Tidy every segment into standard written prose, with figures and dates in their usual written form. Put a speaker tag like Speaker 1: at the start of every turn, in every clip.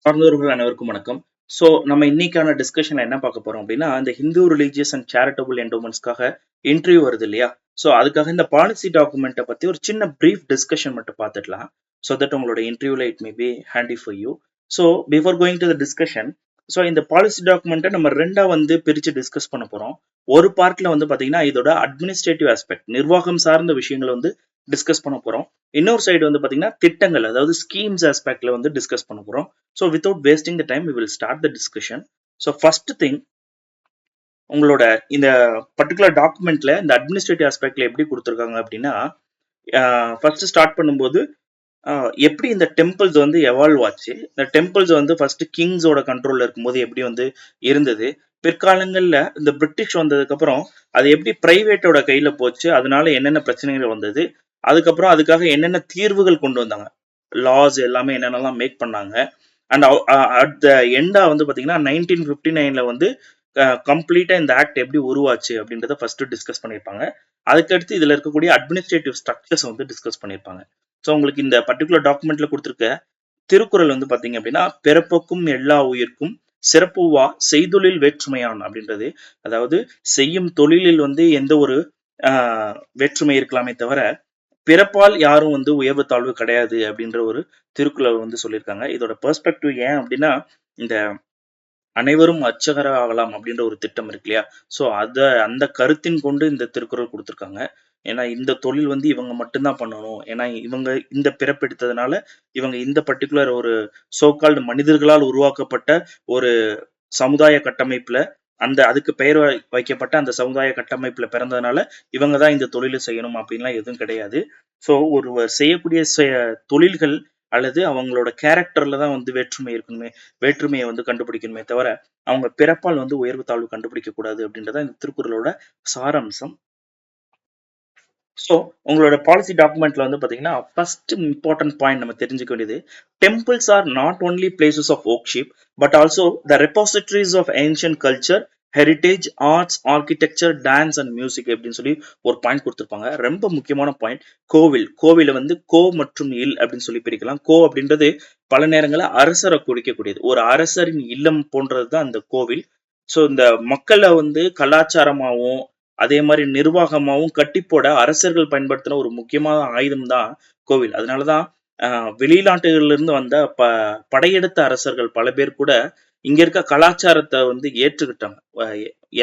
Speaker 1: சார்ந்தவர்கள் அனைவருக்கும் வணக்கம். ஸோ நம்ம இன்னைக்கான டிஸ்கஷன்ல என்ன பார்க்க போறோம் அப்படின்னா, இந்த ஹிந்து ரிலீஜியஸ் அண்ட் சேரிட்டபிள் என்டோமெண்ட்ஸ்க்காக இன்டர்வியூ வருது இல்லையா? ஸோ அதுக்காக இந்த பாலிசி டாக்குமெண்ட்டை பத்தி ஒரு சின்ன பிரீஃப் டிஸ்கஷன் மட்டும் பார்த்துடலாம். ஸோ தட் உங்களோட இன்டர்வியூல it may be handy for you. So before going to the discussion, so இந்த பாலிசி டாக்குமெண்ட்டை நம்ம ரெண்டா பிரிச்சு டிஸ்கஸ் பண்ண போறோம். ஒரு பார்ட்ல பாத்தீங்கன்னா இதோட அட்மினிஸ்ட்ரேட்டிவ் ஆஸ்பெக்ட், நிர்வாகம் சார்ந்த விஷயங்களை டிஸ்கஸ் பண்ண போறோம். இன்னொரு சைடு பாத்தீங்கன்னா திட்டங்கள், அதாவது ஸ்கீம்ஸ் ஆஸ்பெக்ட்ல டிஸ்கஸ் பண்ண போறோம். So without wasting the time we will start the discussion. So first thing, உங்களோட இந்த பர்டிகுலர் டாக்குமெண்ட்ல இந்த அட்மினிஸ்ட்ரேட்டிவ் ஆஸ்பெக்ட்ல எப்படி கொடுத்துருக்காங்க அப்படின்னா, ஃபர்ஸ்ட் ஸ்டார்ட் பண்ணும்போது எப்படி இந்த டெம்பிள்ஸ் எவால்வ் ஆச்சு, இந்த டெம்பிள்ஸ் ஃபர்ஸ்ட் கிங்ஸோட கண்ட்ரோல்ல இருக்கும்போது எப்படி இருந்தது, பிற்காலங்கள்ல இந்த பிரிட்டிஷ் வந்ததுக்கு அப்புறம் அது எப்படி பிரைவேட்டோட கையில போச்சு, அதனால என்னென்ன பிரச்சனைகள் வந்தது, அதுக்கப்புறம் அதுக்காக என்னென்ன தீர்வுகள் கொண்டு வந்தாங்க, லாஸ் எல்லாமே என்னென்னலாம் மேக் பண்ணாங்க. அண்ட் அட் த எண்டா பாத்தீங்கன்னா 1959 கம்ப்ளீட்டா இந்த ஆக்ட் எப்படி உருவாச்சு அப்படின்றத ஃபர்ஸ்ட் டிஸ்கஸ் பண்ணியிருப்பாங்க. அதுக்கடுத்து இதுல இருக்கக்கூடிய அட்மினிஸ்ட்ரேட்டிவ் ஸ்ட்ரக்சர்ஸ் டிஸ்கஸ் பண்ணியிருப்பாங்க. ஸோ உங்களுக்கு இந்த பர்டிகுலர் டாக்குமெண்ட்ல கொடுத்துருக்க திருக்குறள் பாத்தீங்க அப்படின்னா, பிறப்புக்கும் எல்லா உயிர்க்கும் சிறப்புவா செய்தொழில் வேற்றுமையான் அப்படின்றது, அதாவது செய்யும் தொழிலில் எந்த ஒரு வேற்றுமை இருக்கலாமே தவிர பிறப்பால் யாரும் உயர்வு தாழ்வு கிடையாது அப்படின்ற ஒரு திருக்குறள் சொல்லியிருக்காங்க. இதோட பெர்ஸ்பெக்டிவ் ஏன் அப்படின்னா, இந்த அனைவரும் அர்ச்சகர் ஆகலாம் அப்படின்ற ஒரு திட்டம் இருக்கு இல்லையா? ஸோ அந்த கருத்தின் கொண்டு இந்த திருக்குறள் கொடுத்துருக்காங்க. ஏன்னா இந்த தொழில் இவங்க மட்டும்தான் பண்ணணும், ஏன்னா இவங்க இந்த பிறப்பெடுத்ததுனால இவங்க இந்த பர்டிகுலர் ஒரு சோகால்டு மனிதர்களால் உருவாக்கப்பட்ட ஒரு சமுதாய கட்டமைப்புல, அதுக்கு பெயர் வைக்கப்பட்ட அந்த சமுதாய கட்டமைப்புல பிறந்ததுனால இவங்க தான் இந்த தொழிலை செய்யணும் அப்படின்லாம் எதுவும் கிடையாது. ஸோ ஒருவர் செய்யக்கூடிய தொழில்கள் அல்லது அவங்களோட கேரக்டர்ல தான் வேற்றுமை இருக்கணுமே, வேற்றுமையை கண்டுபிடிக்கணுமே தவிர அவங்க பிறப்பால் உயர்வு தாழ்வு கண்டுபிடிக்க கூடாது அப்படின்றத இந்த திருக்குறளோட சாராம்சம். ஸோ உங்களோட பாலிசி டாக்குமெண்ட்ல பாத்தீங்கன்னா ஃபர்ஸ்ட் இம்பார்ட்டன்ட் பாயிண்ட் நம்ம தெரிஞ்சுக்க வேண்டியது, temples are not only places of worship but also the repositories of ancient culture, heritage, arts, architecture, dance and music அப்படின்னு சொல்லி ஒரு பாயிண்ட் கொடுத்துருப்பாங்க. ரொம்ப முக்கியமான பாயிண்ட். கோவில கோ மற்றும் இல் அப்படின்னு சொல்லி பிரிக்கலாம். கோ அப்படின்றது பல நேரங்களில் அரசரை குறிக்கக்கூடியது, ஒரு அரசரின் இல்லம் போன்றதுதான் இந்த கோவில். ஸோ இந்த மக்களை கலாச்சாரமாகவும் அதே மாதிரி நிர்வாகமாகவும் கட்டி போட அரசர்கள் பயன்படுத்தின ஒரு முக்கியமான ஆயுதம் தான் கோவில். அதனாலதான் வெளிநாட்டுகள்ல இருந்து வந்த படையெடுத்த அரசர்கள் பல பேர் கூட இங்க இருக்க கலாச்சாரத்தை ஏற்றுக்கிட்டாங்க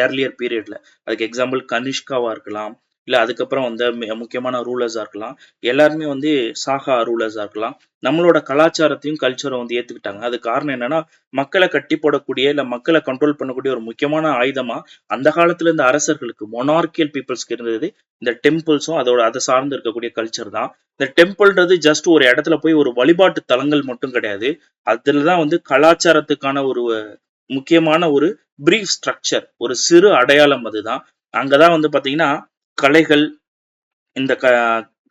Speaker 1: ஏர்லியர் பீரியட்ல. அதுக்கு எக்ஸாம்பிள் கனிஷ்காவா இருக்கலாம், இல்ல அதுக்கப்புறம் முக்கியமான ரூலர்ஸா இருக்கலாம், எல்லாருமே சாகா ரூலர்ஸா இருக்கலாம். நம்மளோட கலாச்சாரத்தையும் கல்ச்சரும் ஏத்துக்கிட்டாங்க. அது காரணம் என்னன்னா, மக்களை கட்டி போடக்கூடிய இல்ல மக்களை கண்ட்ரோல் பண்ணக்கூடிய ஒரு முக்கியமான ஆயுதமா அந்த காலத்துல இருந்த அரசர்களுக்கு, மொனார்கியல் பீப்புள்ஸ்க்கு இருந்தது இந்த டெம்பிள்ஸும் அதை சார்ந்து இருக்கக்கூடிய கல்ச்சர் தான். இந்த டெம்பிள்ன்றது ஜஸ்ட் ஒரு இடத்துல போய் ஒரு வழிபாட்டு தலங்கள் மட்டும் கிடையாது, அதுலதான் கலாச்சாரத்துக்கான ஒரு முக்கியமான ஒரு பிரீஃப் ஸ்ட்ரக்சர், ஒரு சிறு அடையாளம். அதுதான் அங்கதான் பாத்தீங்கன்னா கலைகள், இந்த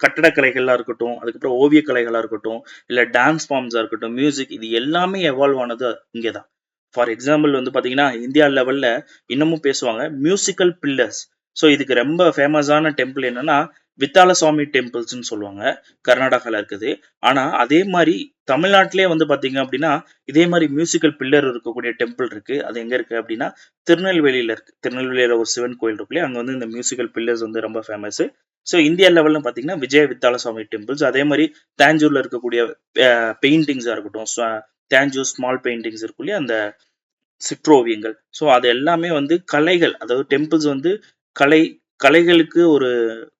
Speaker 1: கட்டடக்கலைகளா இருக்கட்டும், அதுக்கப்புறம் ஓவிய கலைகளா இருக்கட்டும், இல்ல டான்ஸ் ஃபார்ம்ஸா இருக்கட்டும், மியூசிக், இது எல்லாமே எவால்வ் ஆனது இங்கதான். ஃபார் எக்ஸாம்பிள் பாத்தீங்கன்னா இந்தியா லெவல்ல இன்னமும் பேசுவாங்க மியூசிக்கல் பில்லர்ஸ். ஸோ இதுக்கு ரொம்ப ஃபேமஸான டெம்பிள் என்னன்னா வித்தாலசுவாமி டெம்பிள்ஸ்ன்னு சொல்லுவாங்க, கர்நாடகால இருக்குது. ஆனா அதே மாதிரி தமிழ்நாட்டிலே பாத்தீங்க அப்படின்னா இதே மாதிரி மியூசிக்கல் பில்லர் இருக்கக்கூடிய டெம்பிள் இருக்கு. அது எங்க இருக்கு அப்படின்னா திருநெல்வேலியில இருக்கு. திருநெல்வேலியில ஒரு சிவன் கோயில் இருக்கு, அங்க இந்த மியூசிக்கல் பில்லர்ஸ் ரொம்ப ஃபேமஸ். ஸோ இந்தியா லெவல்ல பாத்தீங்கன்னா விஜய வித்தாலசுவாமி டெம்பிள்ஸ், அதே மாதிரி தேஞ்சூர்ல இருக்கக்கூடிய பெயிண்டிங்ஸா இருக்கட்டும், தேஞ்சூர் ஸ்மால் பெயிண்டிங்ஸ் இருக்கும் இல்லையா, அந்த சிற்றோவியங்கள். ஸோ அது எல்லாமே கலைகள், அதாவது டெம்பிள்ஸ் கலை, கலைகளுக்கு ஒரு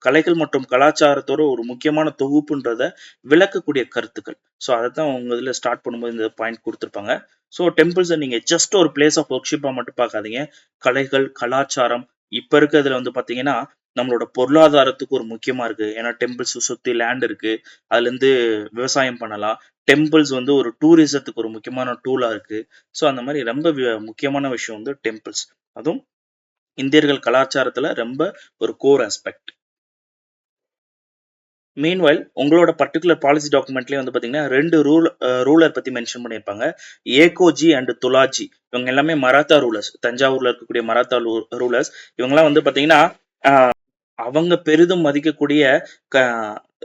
Speaker 1: கலைகள் மற்றும் கலாச்சாரத்தோட ஒரு முக்கியமான தொகுப்புன்றத விளக்கக்கூடிய கருத்துக்கள். ஸோ அதைத்தான் உங்க இதுல ஸ்டார்ட் பண்ணும்போது இந்த பாயிண்ட் கொடுத்துருப்பாங்க. ஸோ டெம்பிள்ஸை நீங்க ஜஸ்ட் ஒரு பிளேஸ் ஆஃப் ஒர்க்ஷிப்பா மட்டும் பார்க்காதீங்க. கலைகள், கலாச்சாரம், இப்ப இருக்கிறதுல பாத்தீங்கன்னா நம்மளோட பொருளாதாரத்துக்கு ஒரு முக்கியமா இருக்கு. ஏன்னா டெம்பிள்ஸ் சுத்தி லேண்ட் இருக்கு, அதுல இருந்து விவசாயம் பண்ணலாம். டெம்பிள்ஸ் ஒரு டூரிசத்துக்கு ஒரு முக்கியமான டூலா இருக்கு. ஸோ அந்த மாதிரி ரொம்ப முக்கியமான விஷயம் டெம்பிள்ஸ். அதுவும் இந்தியர்கள் கலாச்சாரத்துல ரொம்ப ஒரு கோர் ஆஸ்பெக்ட். மீன்வைல் உங்களோட பர்டிகுலர் பாலிசி டாக்குமெண்ட்லயே பாத்தீங்கன்னா ரெண்டு ரூலர் பத்தி மென்ஷன் பண்ணியிருப்பாங்க, ஏகோஜி அண்ட் துலாஜி. இவங்க எல்லாமே மராத்தா ரூலர்ஸ், தஞ்சாவூர்ல இருக்கக்கூடிய மராத்தா ரூலர்ஸ். இவங்கெல்லாம் பாத்தீங்கன்னா அவங்க பெரிதும் மதிக்கக்கூடிய க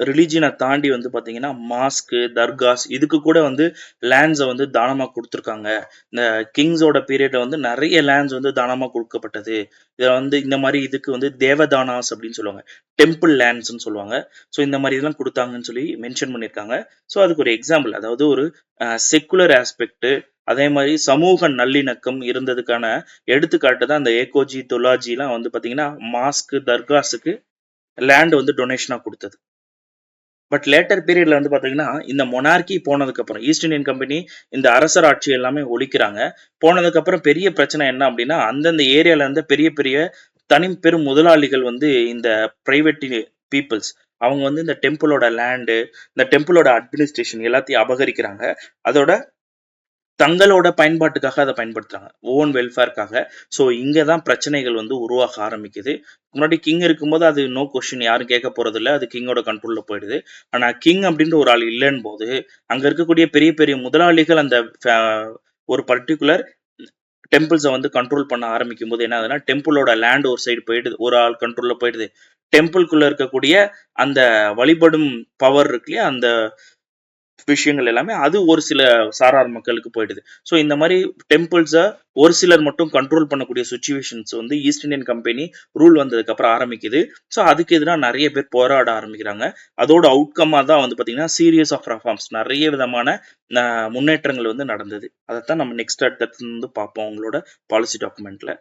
Speaker 1: ரிலிஜியன தாண்டி வந்து பார்த்தீங்கன்னா, மாஸ்க்கு, தர்காஸ் இதுக்கு கூட வந்து லேண்ட்ஸ வந்து தானமா குடுத்துருக்காங்க. இந்த கிங்ஸோட பீரியட்ல வந்து நெறைய லேண்ட்ஸ் வந்து தானமா குடுக்கப்பட்டது. இத வந்து இந்த மாரி இதுக்கு வந்து தேவதானாஸ் அப்படின்னு சொல்லுவாங்க. டெம்பிள் லேண்ட்ஸ்ன்னு சொல்லுவாங்க. ஸோ இந்த மாரி இதெல்லாம் குடுத்தாங்கன்னு சொல்லி மென்ஷன் பண்ணியிருக்காங்க. ஸோ அதுக்கு ஒரு எக்ஸாம்பிள் அதாவது ஒரு செக்குலர் ஆஸ்பெக்ட் அதே மாரி சமூக நல்லிணக்கம் இருந்ததுக்கான எடுத்துக்காட்டு தான் அந்த ஏகோஜி, துலாஜிலாம் வந்து பார்த்தீங்கன்னா, மாஸ்க்கு, தர்காஸுக்கு லேண்ட் வந்து டொனேஷனா குடுத்தது. பட் லேட்டர் பீரியட்ல வந்து பார்த்தீங்கன்னா, இந்த மொனார்கி போனதுக்கப்புறம் ஈஸ்ட் இந்தியன் கம்பெனி இந்த அரசர் ஆட்சி எல்லாமே ஒழிக்கிறாங்க. போனதுக்கப்புறம் பெரிய பிரச்சனை என்ன அப்டின்னா, அந்தந்த ஏரியால இருந்த பெரிய பெரிய பெரும் முதலாளிகள் வந்து இந்த பிரைவேட் பீப்பிள்ஸ் அவங்க வந்து இந்த டெம்பிளோட லேண்டு, இந்த டெம்பிளோட அட்மினிஸ்ட்ரேஷன் எல்லாத்தையும் அபகரிக்கிறாங்க. அதோட தங்களோட பயன்பாட்டுக்காக அத பயன்படுத்துறாங்க. ஓன் வெல்ஃபேர்க்காக. ஸோ இங்க தான் பிரச்சனைகள் வந்து உருவாக ஆரம்பிக்குது. முன்னாடி கிங் இருக்கும்போது அது நோ கொஸ்டின் யாரும் கேட்க போறதில்ல. அது கிங்கோட கண்ட்ரோல்ல போயிடுது. ஆனா கிங் அப்படின்ற ஒரு ஆள் இல்லன்னும்போது, அங்க இருக்கக்கூடிய பெரிய பெரிய முதலாளிகள் அந்த ஒரு பர்ட்டிகுலர் டெம்பிள்ஸ வந்து கண்ட்ரோல் பண்ண ஆரம்பிக்கும்போது என்ன ஆகுதுன்னா, டெம்பிளோட லேண்ட் ஒரு சைடு போயிடுது. ஒரு ஆள் கண்ட்ரோல்ல போயிடுது. டெம்பிள்குள்ள இருக்கக்கூடிய அந்த வழிபடும் பவர் இருக்கு இல்லையா? அந்த விஷயங்கள் எல்லாமே அது ஒரு சில சாரார் மக்களுக்கு போயிடுது. ஸோ இந்த மாதிரி டெம்பிள்ஸை ஒரு சிலர் மட்டும் கண்ட்ரோல் பண்ணக்கூடிய சுச்சுவேஷன்ஸ் வந்து ஈஸ்ட் இந்தியன் கம்பெனி ரூல் வந்ததுக்கு அப்புறம் ஆரம்பிக்குது. ஸோ அதுக்கு எதிராக நிறைய பேர் போராட ஆரம்பிக்கிறாங்க. அதோட அவுட்கம்மா தான் வந்து பார்த்தீங்கன்னா சீரியஸ் ஆஃப் ரெஃபார்ம்ஸ் நிறைய விதமான முன்னேற்றங்கள் வந்து நடந்தது. அதைத்தான் நம்ம நெக்ஸ்ட் அடுத்தது வந்து பார்ப்போம் உங்களோட பாலிசி டாக்குமெண்ட்ல.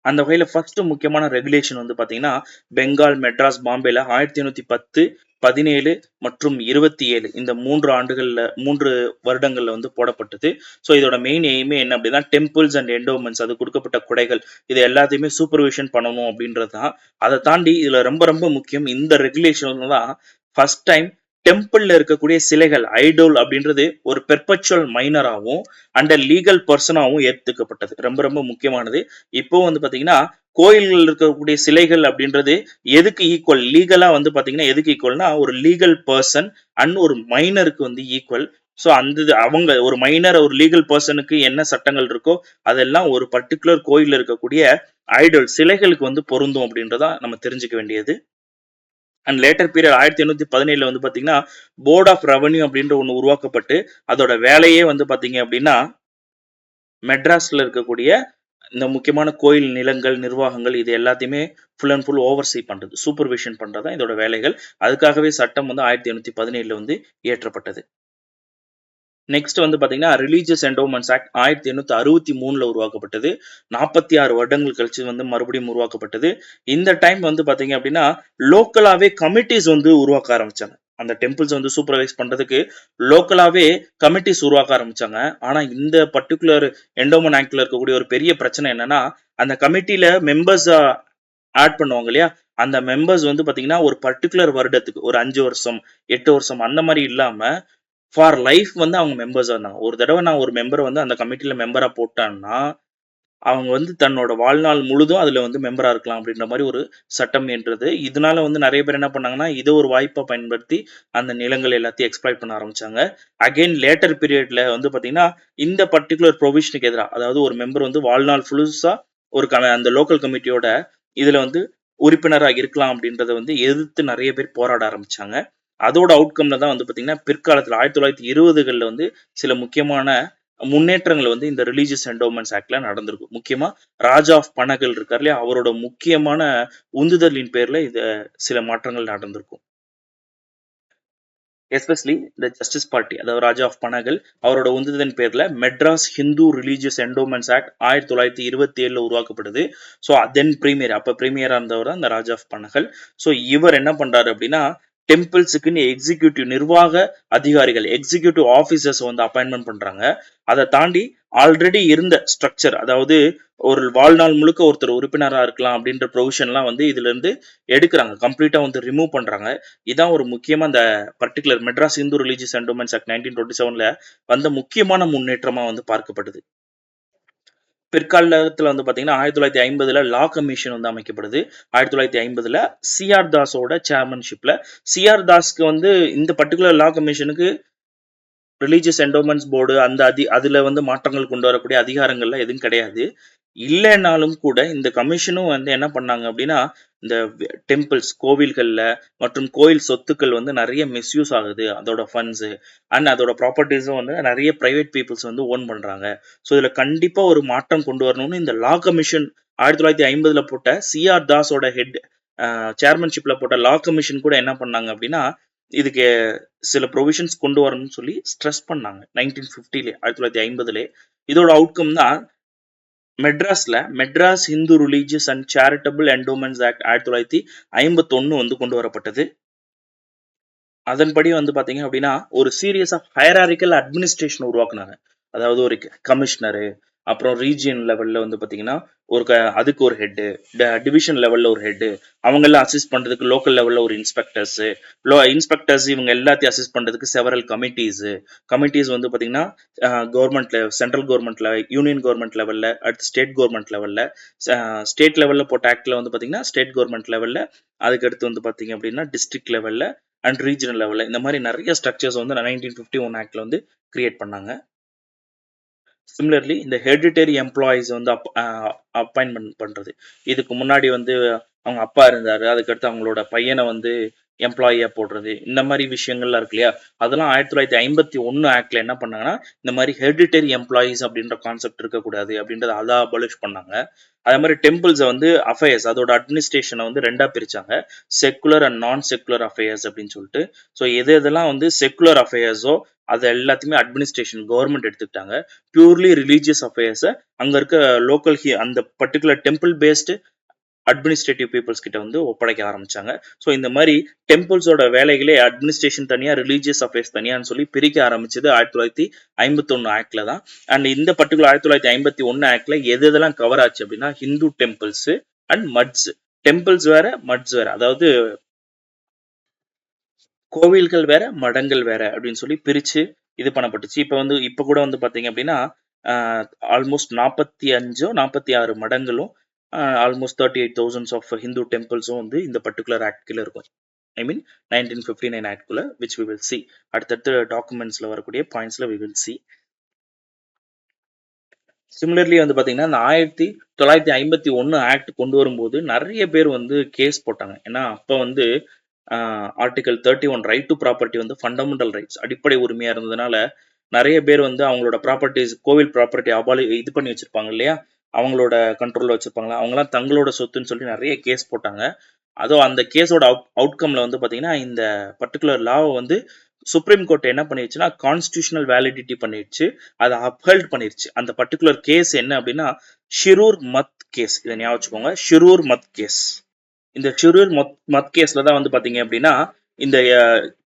Speaker 1: அந்த வகையில் ஃபர்ஸ்ட் முக்கியமான ரெகுலேஷன் வந்து பார்த்தீங்கன்னா பெங்கால், மெட்ராஸ், பாம்பேல 1810, 17 மற்றும் 27 இந்த 3 வருடங்கள்ல வந்து போடப்பட்டது. ஸோ இதோட மெயின் எய்மே என்ன அப்படின்னா டெம்பிள்ஸ் அண்ட் என்டோமெண்ட்ஸ் அது கொடுக்கப்பட்ட கொடைகள் இது எல்லாத்தையுமே சூப்பர்விஷன் பண்ணணும் அப்படின்றது தான். அதை தாண்டி இதுல ரொம்ப ரொம்ப முக்கியம் இந்த ரெகுலேஷன் தான் ஃபர்ஸ்ட் டைம் டெம்பிள்ல இருக்கக்கூடிய சிலைகள் ஐடோல் அப்படின்றது ஒரு பெர்பச்சுவல் மைனராகவும் அண்ட் லீகல் பர்சனாகவும் ஏற்றுக்கப்பட்டது. ரொம்ப ரொம்ப முக்கியமானது. இப்போ வந்து பாத்தீங்கன்னா கோயில்கள் இருக்கக்கூடிய சிலைகள் அப்படின்றது எதுக்கு ஈக்குவல் லீகலா வந்து பாத்தீங்கன்னா எதுக்கு ஈக்குவல்னா ஒரு லீகல் பர்சன் அண்ட் ஒரு மைனருக்கு வந்து ஈக்குவல். ஸோ அந்த அவங்க ஒரு மைனர் ஒரு லீகல் பர்சனுக்கு என்ன சட்டங்கள் இருக்கோ அதெல்லாம் ஒரு பர்டிகுலர் கோயில்ல இருக்கக்கூடிய ஐடல் சிலைகளுக்கு வந்து பொருந்தும் அப்படின்றதா நம்ம தெரிஞ்சுக்க வேண்டியது. அண்ட் லேட்டர் பீரியட் 1817 வந்து பாத்தீங்கன்னா போர்ட் ஆஃப் ரெவன்யூ அப்படின்ற ஒன்று உருவாக்கப்பட்டு அதோட வேலையே வந்து பாத்தீங்க அப்படின்னா மெட்ராஸ்ல இருக்கக்கூடிய இந்த முக்கியமான கோயில் நிலங்கள் நிர்வாகங்கள் இது எல்லாத்தையுமே ஃபுல் அண்ட் ஃபுல் ஓவர்சீ பண்றது சூப்பர்விஷன் பண்றதா இதோட வேலைகள். அதுக்காகவே சட்டம் வந்து 1817 வந்து இயற்றப்பட்டது. நெக்ஸ்ட் வந்து பாத்தீங்கன்னா ரிலீஜியஸ் என்டோமெண்ட்ஸ் ஆக்ட் 1863 உருவாக்கப்பட்டது. 46 வருடங்கள் கழிச்சு வந்து மறுபடியும் உருவாக்கப்பட்டது. இந்த டைம் வந்து பாத்தீங்க அப்படின்னா லோக்கலாவே கமிட்டிஸ் வந்து உருவாக்க ஆரம்பிச்சாங்க. அந்த டெம்பிள்ஸ் வந்து சூப்பர்வைஸ் பண்றதுக்கு லோக்கலாவே கமிட்டிஸ் உருவாக்க ஆரம்பிச்சாங்க. ஆனா இந்த பர்டிகுலர் என்டோமெண்ட் ஆக்ட்ல இருக்கக்கூடிய ஒரு பெரிய பிரச்சனை என்னன்னா அந்த கமிட்டில மெம்பர்ஸ் ஆட் பண்ணுவாங்க இல்லையா அந்த மெம்பர்ஸ் வந்து பாத்தீங்கன்னா ஒரு பர்டிகுலர் வருடத்துக்கு ஒரு 5 வருஷம் 8 வருஷம் அந்த மாதிரி இல்லாம ஃபார் லைஃப் வந்து அவங்க மெம்பர்ஸா இருந்தாங்க. ஒரு தடவை நான் ஒரு மெம்பரை வந்து அந்த கமிட்டில மெம்பரா போட்டான்னா அவங்க வந்து தன்னோட வாழ்நாள் முழுதும் அதுல வந்து மெம்பரா இருக்கலாம் அப்படின்ற மாதிரி ஒரு சட்டம் என்றது. இதனால வந்து நிறைய பேர் என்ன பண்ணாங்கன்னா இதை ஒரு வாய்ப்பா பயன்படுத்தி அந்த நிலங்கள் எல்லாத்தையும் எக்ஸ்ப்ளாய்ட் பண்ண ஆரம்பிச்சாங்க. அகைன் லேட்டர் பீரியட்ல வந்து பாத்தீங்கன்னா இந்த பர்டிகுலர் ப்ரொவிஷனுக்கு எதிராக அதாவது ஒரு மெம்பர் வந்து வாழ்நாள் ஃபுல்ஸா ஒரு அந்த லோக்கல் கமிட்டியோட இதுல வந்து உறுப்பினராக இருக்கலாம் அப்படின்றத வந்து எதிர்த்து நிறைய பேர் போராட ஆரம்பிச்சாங்க. அதோட அவுட்கம்ல தான் வந்து பாத்தீங்கன்னா பிற்காலத்துல 1920கள்ல வந்து சில முக்கியமான முன்னேற்றங்கள் வந்து இந்த ரிலீஜியஸ் என்டோமெண்ட்ஸ் ஆக்ட்ல நடந்திருக்கும். முக்கியமா ராஜா ஆஃப் பனகல் இருக்கார் இல்லையா அவரோட முக்கியமான உந்துதலின் பேர்ல இது சில மாற்றங்கள் நடந்திருக்கும். எஸ்பெஷலி இந்த ஜஸ்டிஸ் பார்ட்டி அதாவது ராஜா ஆஃப் பனகல் அவரோட உந்துதலின் பேர்ல Madras Hindu religious endowments act 1927 உருவாக்கப்படுது. ஸோ தென் பிரீமியர் அப்ப பிரீமியரா இருந்தவர் தான் இந்த ராஜா ஆஃப் பனகல். ஸோ இவர் என்ன பண்றாரு அப்படின்னா டெம்பிள்ஸுக்குன்னு எக்ஸிக்யூட்டிவ் நிர்வாக அதிகாரிகள் எக்ஸிக்யூட்டிவ் ஆஃபீஸர்ஸ் வந்து அப்பாயின்மெண்ட் பண்றாங்க. அதை தாண்டி ஆல்ரெடி இருந்த ஸ்ட்ரக்சர் அதாவது ஒரு வாழ்நாள் முழுக்க ஒருத்தர் உறுப்பினரா இருக்கலாம் அப்படின்ற ப்ரொவிஷன்லாம் வந்து இதுல இருந்து எடுக்கிறாங்க. கம்ப்ளீட்டா வந்து ரிமூவ் பண்றாங்க. இதான் ஒரு முக்கியமா இந்த particular Madras Hindu religious endowments act 1927ல வந்த முக்கியமான முன்னேற்றமா வந்து பார்க்கப்படுது. பிற்காலத்துல வந்து பாத்தீங்கன்னா 1950ல லா கமிஷன் வந்து அமைக்கப்படுது. 1950ல சிஆர் தாஸோட சேர்மன்ஷிப்ல சிஆர் தாஸ்க்கு வந்து இந்த பர்டிகுலர் லா கமிஷனுக்கு ரிலீஜியஸ் என்டோமெண்ட்ஸ் போர்டு அந்த அதுல வந்து மாற்றங்கள் கொண்டு வரக்கூடிய அதிகாரங்கள்லாம் எதுவும் கிடையாது. இல்லைனாலும் கூட இந்த கமிஷனும் வந்து என்ன பண்ணாங்க அப்படின்னா இந்த டெம்பிள்ஸ் கோவில்கள்ல மற்றும் கோயில் சொத்துக்கள் வந்து நிறைய மிஸ்யூஸ் ஆகுது, அதோட ஃபண்ட்ஸ் அண்ட் அதோட ப்ராப்பர்ட்டிஸும் வந்து நிறைய பிரைவேட் பீப்புள்ஸ் வந்து ஓன் பண்றாங்க. ஸோ இதுல கண்டிப்பா ஒரு மாற்றம் கொண்டு வரணும்னு இந்த லா கமிஷன் 1950 போட்ட சிஆர் தாஸோட ஹெட் சேர்மன்ஷிப்ல போட்ட லா கமிஷன் கூட என்ன பண்ணாங்க அப்படின்னா இதுக்கு சில ப்ரொவிஷன்ஸ் கொண்டு வரணும்னு சொல்லி ஸ்ட்ரெஸ் பண்ணாங்க 1950 1950. இதோட அவுட்கம் தான் Madras Hindu religious and charitable endowments act 1951 வந்து கொண்டு வரப்பட்டது. அதன்படி வந்து பாத்தீங்க அப்படின்னா ஒரு சீரியஸ் ஆஃப் ஹையராரிக்கல் அட்மினிஸ்ட்ரேஷன் உருவாக்குனாங்க. அதாவது ஒரு கமிஷனரு, அப்புறம் ரீஜியன் லெவல்ல வந்து பாத்தீங்கன்னா அதுக்கு ஒரு ஹெட்டு, டிவிஷன் லெவல்ல ஒரு ஹெட்டு, அவங்க எல்லாம் அசிஸ்ட் பண்றதுக்கு லோக்கல் லெவல்ல ஒரு இன்ஸ்பெக்டர்ஸ் இவங்க எல்லாத்தையும் அசிஸ்ட் பண்றதுக்கு செவரல் கமிட்டிஸ் வந்து பாத்தீங்கன்னா கவர்மெண்ட்ல, சென்ட்ரல் கவர்மெண்ட்ல, யூனியன் கவர்மெண்ட் லெவல்ல, அடுத்து ஸ்டேட் கவர்மெண்ட் லெவல்ல, ஸ்டேட் லெவல்ல போட்ட ஆக்ட்ல வந்து பாத்தீங்கன்னா ஸ்டேட் கவர்மெண்ட் லெவல்ல, அதுக்கு அடுத்து வந்து பாத்தீங்க அப்படின்னா டிஸ்ட்ரிக்ட் லெவல்ல அண்ட் ரீஜனல் லெவல்ல இந்த மாதிரி நிறைய ஸ்ட்ரக்சர்ஸ் வந்து 1951 ஆக்ட்ல வந்து கிரியேட் பண்ணாங்க. சிமிலர்லி இந்த ஹெரிடிட்டரி எம்ப்ளாயிஸ் வந்து அப்பாயின்மெண்ட் பண்றது, இதுக்கு முன்னாடி வந்து அவங்க அப்பா இருந்தாரு, அதுக்கடுத்து அவங்களோட பையனை வந்து எம்ப்ளாயியா போடுறது, இந்த மாதிரி விஷயங்கள்லாம் இருக்கு இல்லையா, அதெல்லாம் 1951 ஆக்ட்ல என்ன பண்ணாங்கன்னா இந்த மாதிரி ஹெரிடிட்டரி எம்ப்ளாயிஸ் அப்படின்ற கான்செப்ட் இருக்கக்கூடாது அப்படின்றத அதை அபாலிஷ் பண்ணாங்க. அதே மாதிரி டெம்பிள்ஸை வந்து அஃபேர்ஸ் அதோட அட்மினிஸ்ட்ரேஷனை வந்து ரெண்டா பிரிச்சாங்க, secular and non secular affairs அப்படின்னு சொல்லிட்டு. ஸோ எதெல்லாம் வந்து செக்குலர் அஃபேர்ஸோ அது எல்லாத்தையுமே அட்மினிஸ்ட்ரேஷன் கவர்மெண்ட் எடுத்துக்கிட்டாங்க. பியூர்லி ரிலீஜியஸ் அஃபேர்ஸை அங்க இருக்க லோக்கல் அந்த particular temple based administrative peoples கிட்ட வந்து ஒப்படைக்க ஆரம்பிச்சாங்க. ஸோ இந்த மாதிரி டெம்பிள்ஸோட வேலைகளே அட்மினிஸ்ட்ரேஷன் தனியா, ரிலீஜியஸ் அஃபேர்ஸ் தனியான்னு சொல்லி பிரிக்க ஆரம்பிச்சது 1951 ஆக்ட்ல தான். அண்ட் இந்த பர்டிகுலர் 1951 ஆக்ட்ல எதெல்லாம் கவர் ஆச்சு அப்படின்னா ஹிந்து டெம்பிள்ஸ் அண்ட் மட்ஸ். டெம்பிள்ஸ் வேற, மட்ஸ் வேற, அதாவது கோவில்கள் வேற, மடங்கள் வேற அப்படின்னு சொல்லி பிரிச்சு இது பண்ணப்பட்டுச்சு. இப்ப கூட வந்து பாத்தீங்க அப்படின்னா ஆல்மோஸ்ட் 46 மடங்களும் ஆல்மோஸ்ட் 38,000 ஆஃப் ஹிந்து டெம்பிள்ஸும் வந்து இந்த பர்டிகுலர் ஆக்ட் கீழ இருக்கும். ஐ மீன் 1959 ஆக்ட் குள்ள, which we will see. அடுத்தடுத்த டாக்குமெண்ட்ஸ்ல வரக்கூடிய பாயிண்ட்ஸ்ல we will see. சிமிலர்லி வந்து பாத்தீங்கன்னா இந்த 1951 ஆக்ட் கொண்டு வரும்போது நிறைய பேர் வந்து கேஸ் போட்டாங்க. ஏன்னா அப்ப வந்து ஆர்டிகல் 31 ரைட் டு ப்ராப்பர்ட்டி வந்து ஃபண்டமெண்டல் ரைட்ஸ், அடிப்படை உரிமையா இருந்ததுனால நிறைய பேர் வந்து அவங்களோட ப்ராப்பர்ட்டிஸ், கோவில் ப்ராப்பர்ட்டி இது பண்ணி வச்சிருப்பாங்க இல்லையா, அவங்களோட கண்ட்ரோல்ல வச்சிருப்பாங்களா, அவங்கலாம் தங்களோட சொத்துன்னு சொல்லி நிறைய கேஸ் போட்டாங்க. அதுவும் அந்த கேஸோட அவுட்கம்ல வந்து பாத்தீங்கன்னா இந்த பர்டிகுலர் லாவை வந்து சுப்ரீம் கோர்ட் என்ன பண்ணிடுச்சுன்னா கான்ஸ்டிடியூஷனல் வேலிடிட்டி பண்ணிடுச்சு, அதை அப்ஹெல்ட் பண்ணிருச்சு. அந்த பர்டிகுலர் கேஸ் என்ன அப்படின்னா ஷிரூர் மத் கேஸ். இதை ஞாபகம் வச்சுக்கோங்க, ஷிரூர் மத் கேஸ். இந்த ஷிரூர் மத் கேஸ்ல தான் வந்து பாத்தீங்க அப்படின்னா இந்த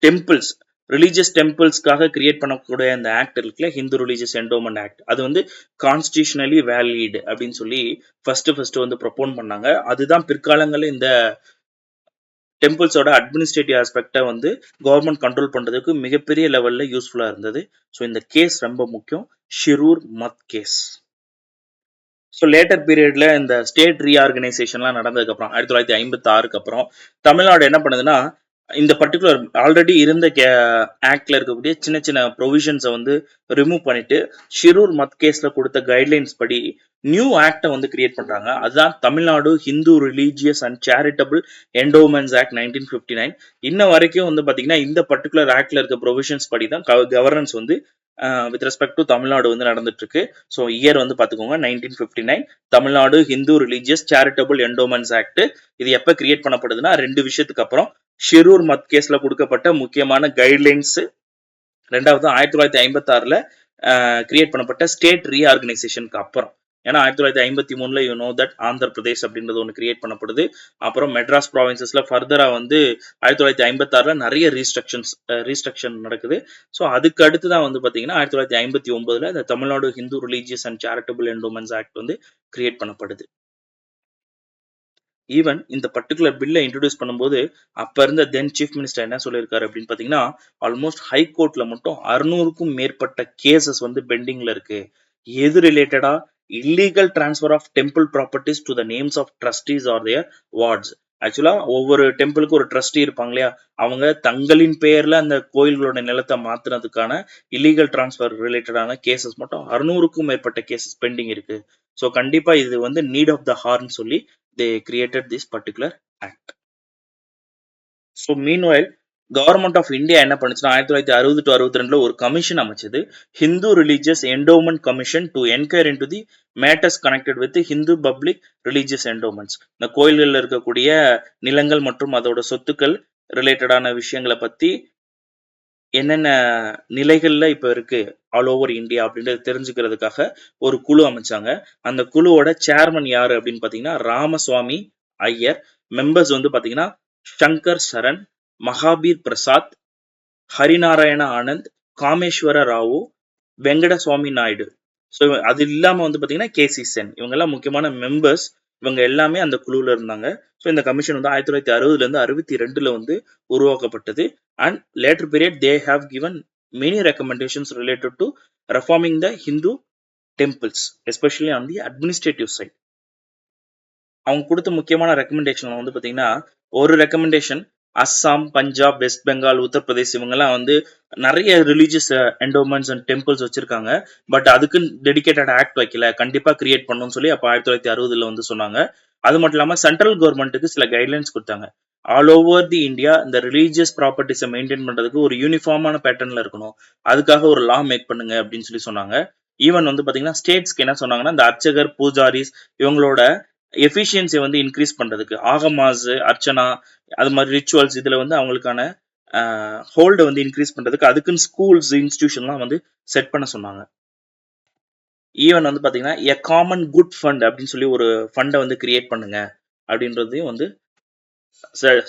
Speaker 1: டெம்பிள்ஸ், ரிலீஜியஸ் டெம்பிள்ஸ்க்காக கிரியேட் பண்ணக்கூடிய அந்த ஆக்ட் இருக்குல்ல, ஹிந்து ரிலீஜியஸ் என்டோமெண்ட் ஆக்ட், அது வந்து கான்ஸ்டிடியூஷனலி வேலிட் அப்படின்னு சொல்லி ஃபர்ஸ்ட் வந்து ப்ரொபோன் பண்ணாங்க. அதுதான் பிற்காலங்களில் இந்த டெம்பிள்ஸோட அட்மினிஸ்ட்ரேட்டிவ் ஆஸ்பெக்டை வந்து கவர்மெண்ட் கண்ட்ரோல் பண்றதுக்கு மிகப்பெரிய லெவல்ல யூஸ்ஃபுல்லா இருந்தது. ஸோ இந்த கேஸ் ரொம்ப முக்கியம், ஷிரூர் மத் கேஸ். ஸோ லேட்டர் பீரியட்ல இந்த ஸ்டேட் ரீஆர்கனைசேஷன்லாம் நடந்ததுக்கு அப்புறம் 1956 அப்புறம் தமிழ்நாடு என்ன பண்ணுதுன்னா இந்த பர்டிகுலர் ஆல்ரெடி இருந்த ஆக்ட்ல இருக்கக்கூடிய சின்ன சின்ன ப்ரொவிஷன்ஸை வந்து ரிமூவ் பண்ணிட்டு ஷிரூர் மத் கேஸ்ல கொடுத்த கைட்லைன்ஸ் படி நியூ ஆக்டை வந்து கிரியேட் பண்றாங்க. அதுதான் Tamil Nadu Hindu religious and charitable endowments act 1959. இன்ன வரைக்கும் வந்து பாத்தீங்கன்னா இந்த பர்டிகுலர் ஆக்ட்ல இருக்க ப்ரொவிஷன்ஸ் படி தான் கவர்னன்ஸ் வந்து வித் ரெஸ்பெக்ட் டு தமிழ்நாடு வந்து நடந்துட்டு இருக்கு. ஸோ இயர் வந்து பாத்துக்கோங்க 1959 Tamil Nadu Hindu religious charitable endowments act. இது எப்ப கிரியேட் பண்ணப்படுதுன்னா 2 விஷயத்துக்கு அப்புறம், ஷிரூர் மத் கேஸ்ல கொடுக்கப்பட்ட முக்கியமான கைட்லைன்ஸ், ரெண்டாவது 1956 கிரியேட் பண்ணப்பட்ட ஸ்டேட் ரீஆர்கனைசேஷனுக்கு அப்புறம். ஏன்னா 1953 you know that Andhra Pradesh அப்படின்றது ஒன்று கிரியேட் பண்ணப்படுது. அப்புறம் மெட்ராஸ் ப்ராவின்சஸ்ல ஃபர்தரா வந்து 1956 நிறைய ரீஸ்ட்ரக்ஷன் நடக்குது. ஸோ அதுக்கு அடுத்து தான் வந்து பாத்தீங்கன்னா 1959 இந்த Tamil Nadu Hindu religious and charitable endowments act வந்து கிரியேட் பண்ணப்படுது. ஈவன் இந்த பர்டிகுலர் பில்லை இன்ட்ரோடியூஸ் பண்ணும்போது அப்ப இருந்த தென் சீஃப் மினிஸ்டர் என்ன சொல்லியிருக்காரு அப்படின்னு பாத்தீங்கன்னா ஆல்மோஸ்ட் ஹை கோர்ட்ல மட்டும் 600க்கும் மேற்பட்ட கேசஸ் வந்து பெண்டிங்ல இருக்கு. எது ரிலேட்டடா? Illegal transfer of temple properties to the names of trustees or their wards. ஆக்சுவலா ஒவ்வொரு டெம்பிளுக்கும் ஒரு ட்ரஸ்டி இருப்பாங்க இல்லையா, அவங்க தங்களின் பெயர்ல அந்த கோயில்களோட நிலத்தை மாத்துறதுக்கான இல்லீகல் டிரான்ஸ்ஃபர் ரிலேட்டடான கேசஸ் மட்டும் 600க்கும் மேற்பட்ட கேசஸ் பெண்டிங் இருக்கு. ஸோ கண்டிப்பா இது வந்து நீட் ஆஃப் த ஹார்ன்னு சொல்லி they created this particular act. So meanwhile government of India என்ன பண்ணுச்சுன்னா 1960 to 62 ஒரு கமிஷன் அமைச்சது, Hindu religious endowment commission to enquire into the matters connected with Hindu public religious endowments. இந்த கோயில்களில் இருக்கக்கூடிய நிலங்கள் மற்றும் அதோட சொத்துக்கள் ரிலேட்டடான விஷயங்களை பத்தி என்னென்ன நிலைகள்ல இப்ப இருக்கு ஆல் ஓவர் இந்தியா அப்படின்றத தெரிஞ்சுக்கிறதுக்காக ஒரு குழு அமைச்சாங்க. அந்த குழுவோட சேர்மன் யாரு அப்படின்னு பாத்தீங்கன்னா ராமசுவாமி ஐயர். மெம்பர்ஸ் வந்து பாத்தீங்கன்னா சங்கர் சரண், மகாபீர் பிரசாத், ஹரிநாராயண ஆனந்த், காமேஸ்வர ராவு, வெங்கடசுவாமி நாயுடு. ஸோ அது இல்லாம வந்து பாத்தீங்கன்னா கேசி சென். இவங்க எல்லாம் முக்கியமான மெம்பர்ஸ். இவங்க எல்லாமே அந்த குழுல இருந்தாங்க. ஸோ இந்த கமிஷன் வந்து 1960 இருந்து 62 வந்து உருவாக்கப்பட்டது. And later period they have given many recommendations related to reforming the Hindu temples, especially on the administrative side. அவங்க கொடுத்த முக்கியமான ரெக்கமெண்டேஷன் வந்து பாத்தீங்கன்னா, ஒரு ரெக்கமெண்டேஷன் அஸ்ஸாம், பஞ்சாப், வெஸ்ட் பெங்கால், உத்தரப்பிரதேஷ் இவங்கெல்லாம் வந்து நிறைய ரிலீஜியஸ் என்டோமெண்ட்ஸ் அண்ட் டெம்பிள்ஸ் வச்சிருக்காங்க. பட் அதுக்கு டெடிகேட்டட் ஆக்ட் வைக்கல, கண்டிப்பா கிரியேட் பண்ணணும்னு சொல்லி அப்ப 1960 வந்து சொன்னாங்க. அது மட்டும் இல்லாம சென்ட்ரல் கவர்மெண்ட்டுக்கு சில கைட்லைன்ஸ் கொடுத்தாங்க. ஆல் ஓவர் தி இந்தியா இந்த ரிலீஜியஸ் ப்ராப்பர்ட்டிஸை மெயின்டைன் பண்றதுக்கு ஒரு யூனிஃபார்மான பேட்டர்ன்ல இருக்கணும், அதுக்காக ஒரு லா மேக் பண்ணுங்க அப்படின்னு சொல்லி சொன்னாங்க. ஈவன் வந்து பாத்தீங்கன்னா ஸ்டேட்ஸ்க்கு என்ன சொன்னாங்கன்னா, இந்த அர்ச்சகர், பூஜாரிஸ் இவங்களோட எஃபிஷியன்சி வந்து இன்க்ரீஸ் பண்றதுக்கு ஆகமாஸ், அர்ச்சனா, அது மாதிரி ரிச்சுவல்ஸ் இதுல வந்து அவங்களுக்கான ஹோல்டை வந்து இன்க்ரீஸ் பண்றதுக்கு அதுக்குன்னு ஸ்கூல்ஸ், இன்ஸ்டிடியூஷன்லாம் வந்து செட் பண்ண சொன்னாங்க. ஈவன் வந்து பாத்தீங்கன்னா எ காமன் குட் ஃபண்ட் அப்படின்னு சொல்லி ஒரு ஃபண்டை வந்து கிரியேட் பண்ணுங்க அப்படின்றதையும் வந்து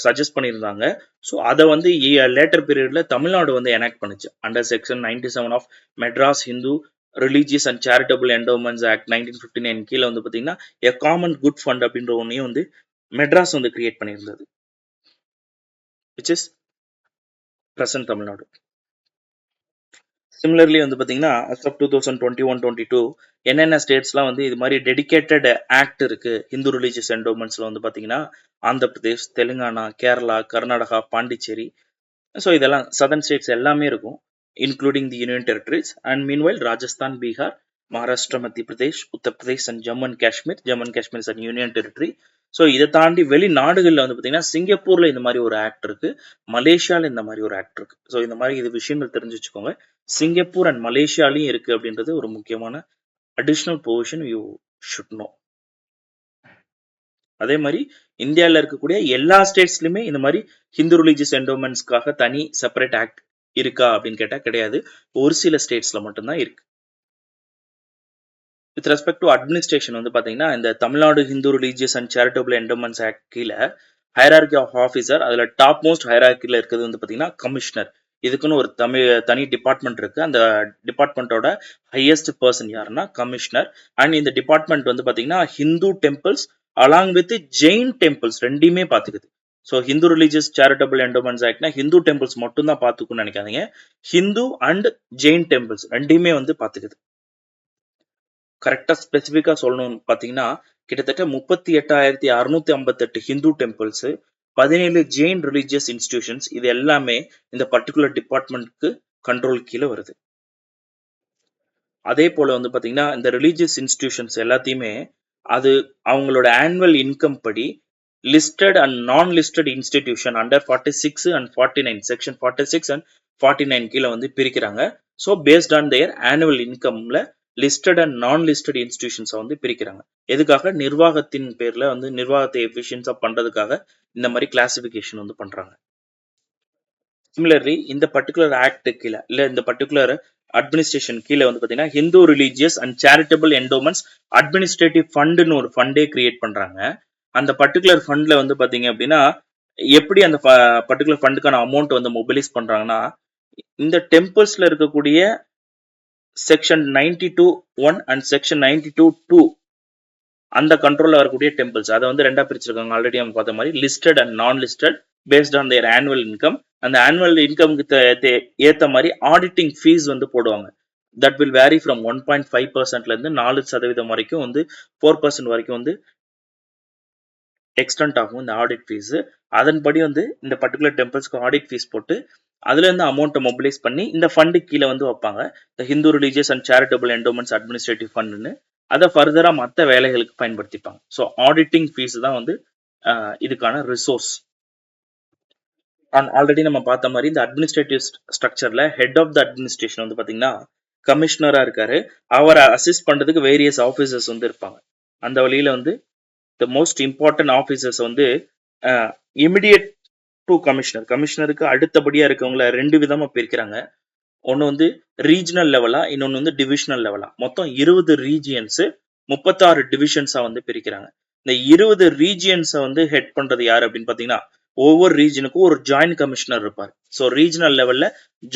Speaker 1: சஜஸ்ட் பண்ணியிருந்தாங்க. ஸோ அதை வந்து லேட்டர் பீரியட்ல தமிழ்நாடு வந்து எனாக்ட் பண்ணுச்சு under section 97 of Madras Hindu religious and charitable endowments act 1959 கீழே வந்து பார்த்தீங்கன்னா எ காமன் குட் ஃபண்ட் அப்படின்ற ஒன்றையும் வந்து மெட்ராஸ் வந்து கிரியேட் பண்ணியிருந்தது, which is present Tamil Nadu. Similarly வந்து பார்த்தீங்கன்னா as of 2021-22 என்னென்ன ஸ்டேட்ஸ்லாம் வந்து இது மாதிரி டெடிகேட்டட் ஆக்ட் இருக்கு ஹிந்து ரிலீஜியஸ் என்டோமெண்ட்ஸ்ல வந்து பார்த்தீங்கன்னா ஆந்திர பிரதேஷ், தெலுங்கானா, கேரளா, கர்நாடகா, பாண்டிச்சேரி. ஸோ இதெல்லாம் சதர்ன் ஸ்டேட்ஸ் எல்லாமே இருக்கும், including the union territories. And meanwhile Rajasthan, Bihar, Maharashtra, Madhya Pradesh, Uttar Pradesh and Jammu and Kashmir. Jammu and Kashmir is and union territory. So இதை தாண்டி வெளிநாடுகளில் வந்து பார்த்தீங்கன்னா சிங்கப்பூர்ல இந்த மாதிரி ஒரு ஆக்ட் இருக்கு, மலேசியாவில் இந்த மாதிரி ஒரு ஆக்ட் இருக்கு. ஸோ இந்த மாதிரி இது விஷயங்கள் தெரிஞ்சு வச்சுக்கோங்க. சிங்கப்பூர் அண்ட் மலேசியாலையும் இருக்கு அப்படின்றது ஒரு முக்கியமான additional provision you should know. அதே மாதிரி இந்தியாவில் இருக்கக்கூடிய எல்லா ஸ்டேட்ஸ்லயுமே இந்த மாதிரி ஹிந்து ரிலீஜியஸ் என்டோமெண்ட்ஸ்க்காக தனி செப்பரேட் ஆக்ட் இருக்கா அப்படின்னு கேட்டா கிடையாது, ஒரு சில ஸ்டேட்ஸ்ல மட்டும்தான் இருக்கு. வித் ரெஸ்பெக்ட் டு அட்மினிஸ்ட்ரேஷன் வந்து பாத்தீங்கன்னா இந்த Tamil Nadu Hindu religious and charitable endowments act கீழே ஹைரார்கி ஆஃப் ஆஃபீஸர், அதுல டாப் மோஸ்ட் ஹைரார்கில இருக்கிறது வந்து பாத்தீங்கன்னா கமிஷனர். இதுக்குன்னு ஒரு தனி டிபார்ட்மெண்ட் இருக்கு. அந்த டிபார்ட்மெண்ட்டோட ஹையஸ்ட் பர்சன் யாருன்னா கமிஷனர். அண்ட் இந்த டிபார்ட்மெண்ட் வந்து பாத்தீங்கன்னா Hindu temples along with Jain temples ரெண்டையுமே பாத்துக்குது. So Hindu religious charitable endowments ஆக்ட்னா ஹிந்து டெம்பிள்ஸ் மட்டும் தான் பாத்துக்குன்னு நினைக்காதீங்க, ஹிந்து அண்ட் ஜெயின் டெம்பிள்ஸ் ரெண்டையுமே வந்து பாத்துக்குது. கரெக்டா ஸ்பெசிபிக்கா சொல்லணும்னு பாத்தீங்கன்னா கிட்டத்தட்ட 38,658 Hindu temples, 17 Jain religious institutions, இது எல்லாமே இந்த பர்டிகுலர் டிபார்ட்மெண்ட்க்கு கண்ட்ரோல் கீழே வருது. அதே போல வந்து பாத்தீங்கன்னா இந்த ரிலீஜியஸ் இன்ஸ்டிடியூஷன்ஸ் எல்லாத்தையுமே அது அவங்களோட ஆனுவல் இன்கம் படி listed and non listed institution under 46 and 49 section 46 and 49 கீழே வந்து பிரிக்கிறாங்க. So based on their annual இன்கம்ல லிஸ்டட் அண்ட் நான் லிஸ்டட் இன்ஸ்டிடியூஷன்ஸை வந்து பிரிக்கிறாங்க. எதுக்காக? நிர்வாகத்தின் பேர்ல வந்து நிர்வாகத்தை எஃபிஷியன்ஸா பண்றதுக்காக இந்த மாதிரி கிளாசிபிகேஷன் வந்து பண்றாங்க. சிமிலர்லி இந்த பர்டிகுலர் ஆக்ட் கீழே இல்ல இந்த பர்டிகுலர் அட்மினிஸ்ட்ரேஷன் கீழே வந்து பாத்தீங்கன்னா Hindu religious and charitable endowments administrative ஃபண்டுன்னு ஒரு ஃபண்டே கிரியேட் பண்றாங்க. அந்த பர்டிகுலர் ஃபண்ட்ல வந்து பாத்தீங்க அப்படின்னா எப்படி அந்த பர்டிகுலர் ஃபண்டுக்கான அமௌண்ட் வந்து மொபிலைஸ் பண்றாங்கன்னா இந்த டெம்பிள்ஸ்ல இருக்கக்கூடிய செக்ஷன் 92(1) அண்ட் செக்ஷன் 92(2) அந்த கண்ட்ரோல்ல வரக்கூடிய டெம்பிள்ஸ் அதை வந்து ரெண்டா பிரிச்சிருக்காங்க. ஆல்ரெடி நம்ம பார்த்த மாதிரி listed and non listed paste on their annual income. அந்த ஆனுவல் இன்கம்க்கு ஏத்த மாதிரி ஆடிட்டிங் ஃபீஸ் வந்து போடுவாங்க. தட் வில் வேரி ஃப்ரம் 1.5% இருந்து 4% வரைக்கும் வந்து 4% வரைக்கும் வந்து எக்ஸ்டென்ட் ஆகும் இந்த ஆடிட் ஃபீஸ். அதன்படி வந்து இந்த பர்டிகுலர் டெம்பிள்ஸ்க்கு ஆடிட் ஃபீஸ் போட்டு அதுல இருந்து அமௌண்ட்டை மொபிலைஸ் பண்ணி இந்த ஃபண்டு கீழே வந்து வைப்பாங்க, இந்த Hindu religious and charitable endowments administrative ஃபண்டுன்னு. அதை ஃபர்தரா மற்ற வேலைகளுக்கு பயன்படுத்திப்பாங்க. ஸோ ஆடிட்டிங் ஃபீஸ் தான் வந்து இதுக்கான ரிசோர்ஸ். ஆல்ரெடி நம்ம பார்த்த மாதிரி இந்த அட்மினிஸ்ட்ரேட்டிவ் ஸ்ட்ரக்சர்ல ஹெட் ஆஃப் த அட்மினிஸ்ட்ரேஷன் வந்து பாத்தீங்கன்னா கமிஷனரா இருக்காரு. அவரை அசிஸ்ட் பண்றதுக்கு வேரியஸ் ஆபீசர்ஸ் வந்து இருப்பாங்க. அந்த வழியில வந்து த மோஸ்ட் இம்பார்ட்டன்ட் ஆபீசர்ஸ் வந்து இமிடியேட் டு கமிஷனர், கமிஷனருக்கு அடுத்தபடியா இருக்கவங்கள 2 விதமா பிரிக்கிறாங்க. ஒன்னு வந்து ரீஜனல் லெவலா, இன்னொன்னு வந்து டிவிஷனல் லெவலா. மொத்தம் 20 ரீஜியன்ஸ் 36 டிவிஷன்ஸா வந்து பிரிக்கிறாங்க. இந்த 20 ரீஜியன்ஸை வந்து ஹெட் பண்றது யாரு அப்படின்னு பாத்தீங்கன்னா ஒவ்வொரு ரீஜனுக்கும் ஒரு ஜாயிண்ட் கமிஷனர் இருப்பார். ஸோ ரீஜனல் லெவல்ல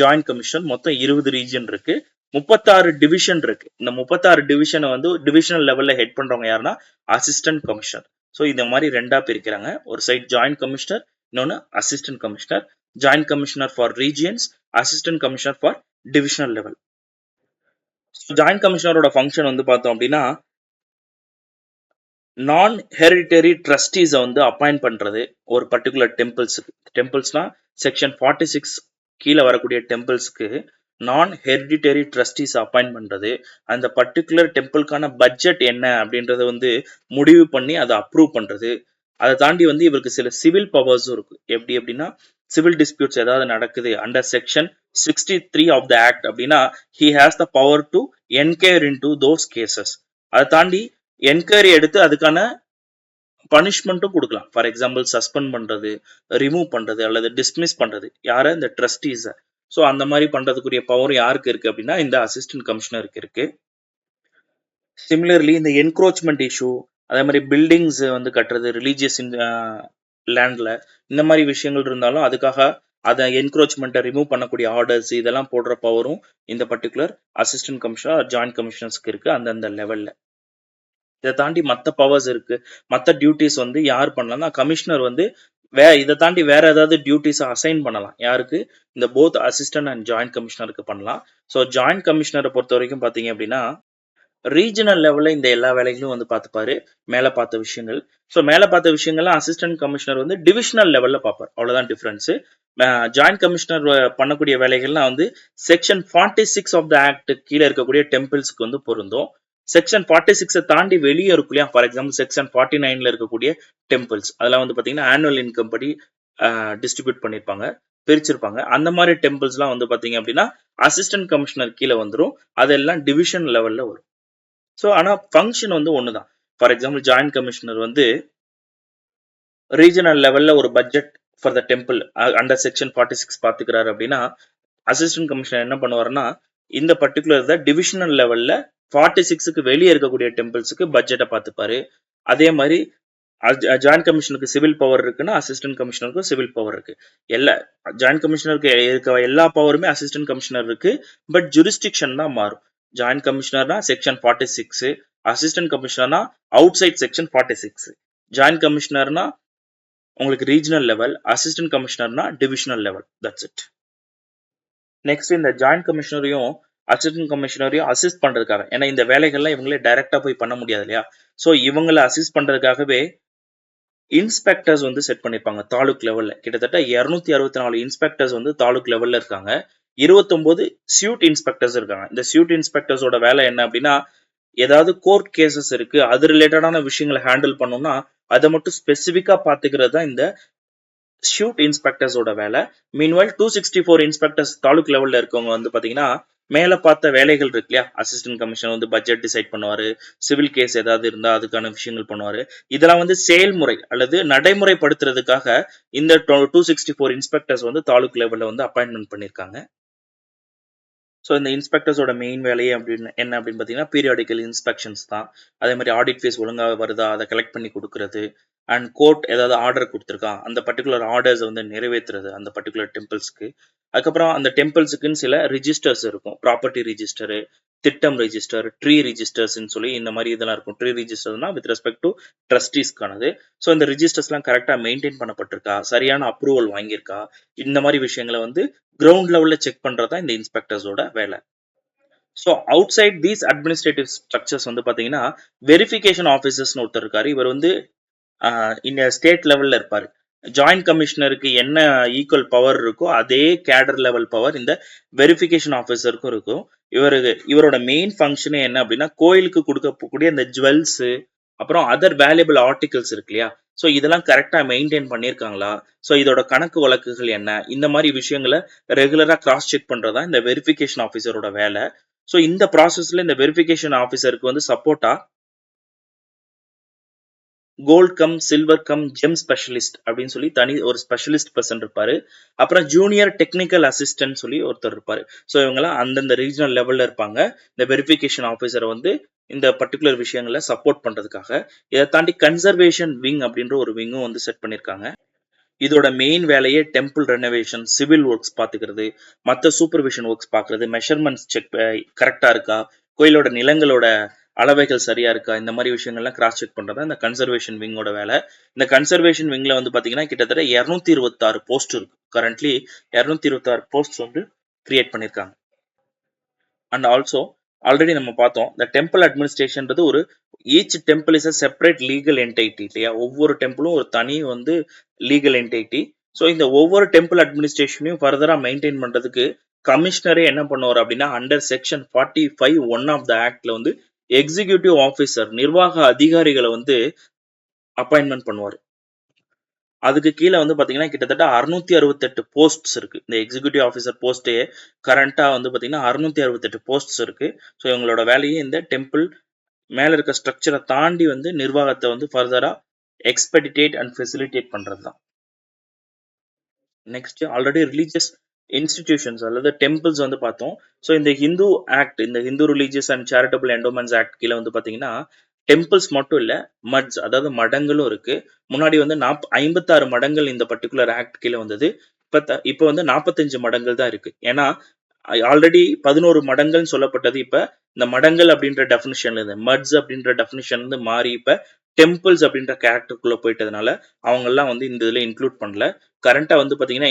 Speaker 1: ஜாயிண்ட் கமிஷனர் மொத்தம் 20 ரீஜன் இருக்கு, 36 டிவிஷன் இருக்கு. இந்த 36 டிவிஷனை வந்து டிவிஷனல் லெவல்ல ஹெட் பண்றவங்க யாருன்னா அசிஸ்டன்ட் கமிஷனர். ஸோ இந்த மாதிரி 2ஆ பிரிக்கிறாங்க. ஒரு சைட் ஜாயிண்ட் கமிஷனர், இன்னொன்னு assistant commissioner. Joint commissioner for regions, assistant commissioner for divisional level. Joint கமிஷனரோட ஃபங்க்ஷன் வந்து பார்த்தோம் அப்படின்னா நான் ஹெரிட்டரி ட்ரஸ்டீஸை வந்து அப்பாயிண்ட் பண்றது ஒரு பர்டிகுலர் டெம்பிள்ஸுக்கு. டெம்பிள்ஸ்னா செக்ஷன் 46 கீழே வரக்கூடிய டெம்பிள்ஸ்க்கு நான் ஹெரிடிட்டரி ட்ரஸ்டீஸ் அப்பாயிண்ட் பண்றது, அந்த பர்டிகுலர் டெம்பிள்கான பட்ஜெட் என்ன அப்படின்றத வந்து முடிவு பண்ணி அதை அப்ரூவ் பண்றது. அதை தாண்டி வந்து இவருக்கு சில சிவில் பவர்ஸும் இருக்கு. எப்படி அப்படின்னா சிவில் டிஸ்பியூட்ஸ் ஏதாவது நடக்குது under section 63 of the act அப்படின்னா he has the power to enquire in to those cases. அதை தாண்டி என்கொயரி எடுத்து அதுக்கான பனிஷ்மெண்ட்டும் கொடுக்கலாம். ஃபார் எக்ஸாம்பிள் சஸ்பெண்ட் பண்றது, ரிமூவ் பண்றது அல்லது டிஸ்மிஸ் பண்றது யார இந்த ட்ரஸ்டீஸை. ஸோ அந்த மாதிரி பண்றதுக்குரிய பவர் யாருக்கு இருக்கு அப்படின்னா இந்த அசிஸ்டன்ட் கமிஷனருக்கு இருக்கு. சிமிலர்லி இந்த என்க்ரோச்மெண்ட் இஷ்யூ, அதே மாதிரி பில்டிங்ஸ் வந்து கட்டுறது ரிலீஜியஸ் லேண்ட்ல, இந்த மாதிரி விஷயங்கள் இருந்தாலும் அதுக்காக அதை என்க்ரோச்மெண்ட்டை ரிமூவ் பண்ணக்கூடிய ஆர்டர்ஸ் இதெல்லாம் போடுற பவரும் இந்த பர்டிகுலர் அசிஸ்டன்ட் கமிஷனர் ஜாயிண்ட் கமிஷனர்ஸ்க்கு இருக்கு அந்தந்த லெவல்ல. இதை தாண்டி மற்ற பவர்ஸ் இருக்கு, மற்ற டியூட்டிஸ் வந்து யார் பண்ணலாம்னா கமிஷனர் வந்து இதை தாண்டி வேற ஏதாவது டியூட்டிஸை அசைன் பண்ணலாம். யாருக்கு? இந்த போத் அசிஸ்டன்ட் அண்ட் ஜாயிண்ட் கமிஷனருக்கு பண்ணலாம். ஸோ ஜாயிண்ட் கமிஷனரை பொறுத்த வரைக்கும் பார்த்தீங்க அப்படின்னா ரீஜனல் லெவலில் இந்த எல்லா வேலைகளும் வந்து பார்த்துப்பாரு. மேலே பார்த்த விஷயங்கள், ஸோ மேலே பார்த்த விஷயங்கள்லாம் அசிஸ்டன்ட் கமிஷனர் வந்து டிவிஷனல் லெவலில் பார்ப்பார். அவ்வளோதான் டிஃப்ரென்ஸு. ஜாயிண்ட் கமிஷனர் பண்ணக்கூடிய வேலைகள்லாம் வந்து செக்ஷன் 46 ஆஃப் த ஆக்ட் கீழே இருக்கக்கூடிய டெம்பிள்ஸ்க்கு வந்து பொருந்தும். செக்ஷன் 46 தாண்டி வெளியே இருக்கும் இல்லையா, ஃபார் எக்ஸாம்பிள் செக்ஷன் 49ல இருக்கக்கூடிய டெம்பிள்ஸ் அதெல்லாம் வந்து பார்த்தீங்கன்னா ஆனுவல் இன்கம் படி டிஸ்ட்ரிபியூட் பண்ணியிருப்பாங்க, பிரிச்சிருப்பாங்க. அந்த மாதிரி டெம்பிள்ஸ்லாம் வந்து பார்த்தீங்க அப்படின்னா அசிஸ்டன்ட் கமிஷனர் கீழே வந்துடும். அதெல்லாம் டிவிஷன் லெவலில் வரும். ஸோ ஆனால் ஃபங்க்ஷன் வந்து ஒன்று தான். ஃபார் எக்ஸாம்பிள் ஜாயிண்ட் கமிஷனர் வந்து ரீஜனல் லெவலில் ஒரு budget for the temple under section 46 பார்த்துக்கிறாரு அப்படின்னா அசிஸ்டன்ட் கமிஷனர் என்ன பண்ணுவாருன்னா இந்த பர்டிகுலர் டிவிஷனல் லெவலில் 46க்கு வெளியே இருக்கக்கூடிய டெம்பிள்ஸுக்கு பட்ஜெட்டை பார்த்துப்பாரு. அதே மாதிரி ஜாயிண்ட் கமிஷனருக்கு சிவில் பவர் இருக்குன்னா அசிஸ்டன்ட் கமிஷனருக்கும் சிவில் பவர் இருக்கு. எல்லா ஜாயிண்ட் கமிஷனருக்கு இருக்க எல்லா பவருமே அசிஸ்டன்ட் கமிஷனர் இருக்கு. பட் ஜூரிஸ்டிக்ஷன் தான் மாறும். ஜாயிண்ட் கமிஷனர்னா செக்ஷன் 46, அசிஸ்டன்ட் கமிஷனர்னா அவுட் சைட் செக்ஷன் 46. ஜாயிண்ட் கமிஷனர்னா உங்களுக்கு ரீஜனல் லெவல், அசிஸ்டன்ட் கமிஷனர்னா divisional level. That's it. Next இந்த ஜாயிண்ட் கமிஷனரையும் அசிஸ்டன்ட் கமிஷனரையும் அசிஸ்ட் பண்றதுக்காக, ஏன்னா இந்த வேலைகள்லாம் இவங்களே டைரக்டா போய் பண்ண முடியாது இல்லையா, ஸோ இவங்களை அசிஸ்ட் பண்றதுக்காகவே இன்ஸ்பெக்டர்ஸ் வந்து செட் பண்ணிருப்பாங்க தாலுக் லெவல்ல. கிட்டத்தட்ட 264 இன்ஸ்பெக்டர்ஸ் வந்து தாலுக் லெவல்ல இருக்காங்க. 29 சியூட் இன்ஸ்பெக்டர்ஸ் இருக்காங்க. இந்த சியூட் இன்ஸ்பெக்டர்ஸோட வேலை என்ன அப்படின்னா ஏதாவது கோர்ட் கேசஸ் இருக்கு, அது ரிலேட்டடான விஷயங்களை ஹேண்டில் பண்ணோம்னா அதை மட்டும் ஸ்பெசிஃபிக்கா பாத்துக்கிறது தான் இந்த ஷூட் இன்ஸ்பெக்டர்ஸோட வேலை. மீன்வைல் 264 இன்ஸ்பெக்டர்ஸ் தாலுக் லெவல்ல இருக்கவங்க வந்து பாத்தீங்கன்னா மேல பார்த்த வேலைகள் இருக்கு இல்லையா, அசிஸ்டன்ட் கமிஷனர் வந்து பட்ஜெட் டிசைட் பண்ணுவாரு, சிவில் கேஸ் ஏதாவது இருந்தா அதுக்கான விஷயங்கள் பண்ணுவாரு. இதெல்லாம் வந்து செயல்முறை அல்லது நடைமுறைப்படுத்துறதுக்காக இந்த 264 இன்ஸ்பெக்டர்ஸ் வந்து தாலுக் லெவல்ல வந்து அப்பாயின்மெண்ட் பண்ணிருக்காங்க. ஸோ இந்த இன்ஸ்பெக்டர்ஸோட மெயின் வேலையே அப்படின்னு என்ன அப்படின்னு பார்த்தீங்கன்னா பீரியாடிக்கல் இன்ஸ்பெக்ஷன்ஸ் தான். அதே மாதிரி ஆடிட் ஃபீஸ் ஒழுங்காக வருதா அதை கலெக்ட் பண்ணி கொடுக்கறது, அண்ட் கோர்ட் ஏதாவது ஆர்டர் கொடுத்துருக்கா அந்த பர்டிகுலர் ஆர்டர்ஸை வந்து நிறைவேற்றுறது அந்த பர்டிகுலர் டெம்பிள்ஸ்க்கு. அதுக்கப்புறம் அந்த டெம்பிள்ஸுக்குன்னு சில ரிஜிஸ்டர்ஸ் இருக்கும், ப்ராப்பர்ட்டி ரிஜிஸ்டரு, திட்டம் ரிஜிஸ்டர், ட்ரீ ரிஜிஸ்டர்ஸ்ன்னு சொல்லி இந்த மாதிரி இதெல்லாம் இருக்கும். ட்ரீ ரிஜிஸ்டர்னா வித் ரெஸ்பெக்ட் டு ட்ரஸ்டீஸ்க்கானது. ஸோ இந்த ரிஜிஸ்டர்ஸ்லாம் கரெக்டாக மெயின்டைன் பண்ணப்பட்டிருக்கா, சரியான அப்ரூவல் வாங்கியிருக்கா, இந்த மாதிரி விஷயங்களை வந்து கிரவுண்ட் லெவல்ல செக் பண்றதா இந்த இன்ஸ்பெக்டர்ஸோட வேலை. So outside these administrative structures வந்து பாத்தீங்கன்னா வெரிஃபிகேஷன் ஆஃபீஸர்ஸ்னு ஒருத்தர் இருக்காரு. இவர் வந்து இந்த ஸ்டேட் லெவல்ல இருப்பாரு. ஜாயிண்ட் கமிஷனருக்கு என்ன ஈக்குவல் பவர் இருக்கோ அதே கேடர் லெவல் பவர் இந்த வெரிஃபிகேஷன் ஆஃபீஸருக்கும் இருக்கும். இவரோட மெயின் ஃபங்க்ஷனே என்ன அப்படின்னா கோயிலுக்கு கொடுக்கக்கூடிய இந்த ஜுவல்ஸ், அப்புறம் அதர் வேல்யூபிள் ஆர்டிகல்ஸ் இருக்கு இல்லையா? ஸோ இதெல்லாம் கரெக்டா மெயின்டைன் பண்ணியிருக்காங்களா? ஸோ இதோட கணக்கு வழக்குகள் என்ன? இந்த மாதிரி விஷயங்கள ரெகுலரா கிராஸ் செக் பண்றது தான் இந்த வெரிஃபிகேஷன் ஆஃபீஸரோட வேலை. ஸோ இந்த ப்ராசஸ்ல இந்த வெரிஃபிகேஷன் ஆஃபீஸருக்கு வந்து சப்போர்ட்டா gold cum, silver cum, gem specialist அப்படின்னு சொல்லி தனி ஒரு ஸ்பெஷலிஸ்ட் பர்சன் இருப்பாரு. அப்புறம் ஜூனியர் டெக்னிக்கல் அசிஸ்டன்ட் சொல்லி ஒருத்தர் இருப்பாரு. ஸோ இவங்கெல்லாம் அந்தந்த ரீஜனல் லெவல்ல இருப்பாங்க. இந்த வெரிஃபிகேஷன் ஆஃபீஸரை வந்து இந்த பர்டிகுலர் விஷயங்களை சப்போர்ட் பண்றதுக்காக. இதை தாண்டி கன்சர்வேஷன் விங் அப்படின்ற ஒரு விங்கும் வந்து செட் பண்ணியிருக்காங்க. இதோட மெயின் வேலையே டெம்பிள் ரெனோவேஷன், சிவில் ஒர்க்ஸ் பார்த்துக்கிறது, மற்ற சூப்பர்விஷன் ஒர்க்ஸ் பார்க்கறது, மெஷர்மெண்ட்ஸ் செக் கரெக்டா இருக்கா, கோயிலோட நிலங்களோட அளவைகள் சரியா இருக்கா, இந்த மாதிரி விஷயங்கள்லாம் கிராஸ் செக் பண்றது இந்த கன்சர்வேஷன் விங்கோட வேலை. இந்த கன்சர்வேஷன் விங்ல வந்து பாத்தீங்கன்னா கிட்டத்தட்ட 226 போஸ்ட் இருக்கு. கரண்ட்லி 226 போஸ்ட் வந்து கிரியேட் பண்ணிருக்காங்க. அண்ட் ஆல்சோ ஆல்ரெடி நம்ம பார்த்தோம் இந்த டெம்பிள் அட்மினிஸ்ட்ரேஷன்றது ஒரு each temple is a separate legal entity இல்லையா? ஒவ்வொரு டெம்பிளும் ஒரு தனி வந்து லீகல் என்டைட்டி. ஸோ இந்த ஒவ்வொரு டெம்பிள் அட்மினிஸ்ட்ரேஷனையும் ஃபர்தரா மெயின்டைன் பண்றதுக்கு கமிஷனரே என்ன பண்ணுவார் அப்படின்னா அண்டர் செக்ஷன் 45(1) ஆஃப் த ஆக்ட்ல வந்து எக்ஸிகியூட்டிவ் ஆஃபீஸர் நிர்வாக அதிகாரிகளை வந்து அப்பாயின்மெண்ட் பண்ணுவார். அதுக்கு கீழே வந்து பாத்தீங்கன்னா கிட்டத்தட்ட 668 போஸ்ட்ஸ் இருக்கு. இந்த எக்ஸிகியூட்டிவ் ஆஃபீஸர் போஸ்டே கரண்டா வந்து பாத்தீங்கன்னா 668 போஸ்ட்ஸ் இருக்கு. ஸோ இவங்களோட வேலையே இந்த டெம்பிள் மேல இருக்க ஸ்ட்ரக்சரை தாண்டி வந்து நிர்வாகத்தை வந்து ஃபர்தரா எக்ஸ்பெடிடேட் அண்ட் ஃபெசிலிட்டேட் பண்றது தான். நெக்ஸ்ட் ஆல்ரெடி ரிலீஜியஸ் இன்ஸ்டிடியூஷன்ஸ் அல்லது டெம்பிள்ஸ் வந்து பார்த்தோம். ஸோ இந்த ஹிந்து ஆக்ட், இந்த Hindu religious and charitable endowments act கீழே வந்து பார்த்தீங்கன்னா டெம்பிள்ஸ் மட்டும் இல்ல, மட்ஸ் அதாவது மடங்களும் இருக்கு. முன்னாடி வந்து 56 மடங்கள் இந்த பர்டிகுலர் ஆக்ட் கீழே வந்தது. இப்போ வந்து 45 மடங்கள் தான் இருக்கு. ஏன்னா ஆல்ரெடி 11 மடங்கள் சொல்லப்பட்டது இப்ப இந்த மடங்கள் அப்படின்ற டெஃபினிஷன்ல இருந்து மட்ஸ் அப்படின்ற டெஃபினிஷன் இருந்து மாறி இப்ப டெம்பிள்ஸ் அப்படின்ற கேரக்டருக்குள்ள போயிட்டதுனால அவங்க எல்லாம் வந்து இந்த இதுல இன்க்ளூட் பண்ணல. கரண்டா வந்து பாத்தீங்கன்னா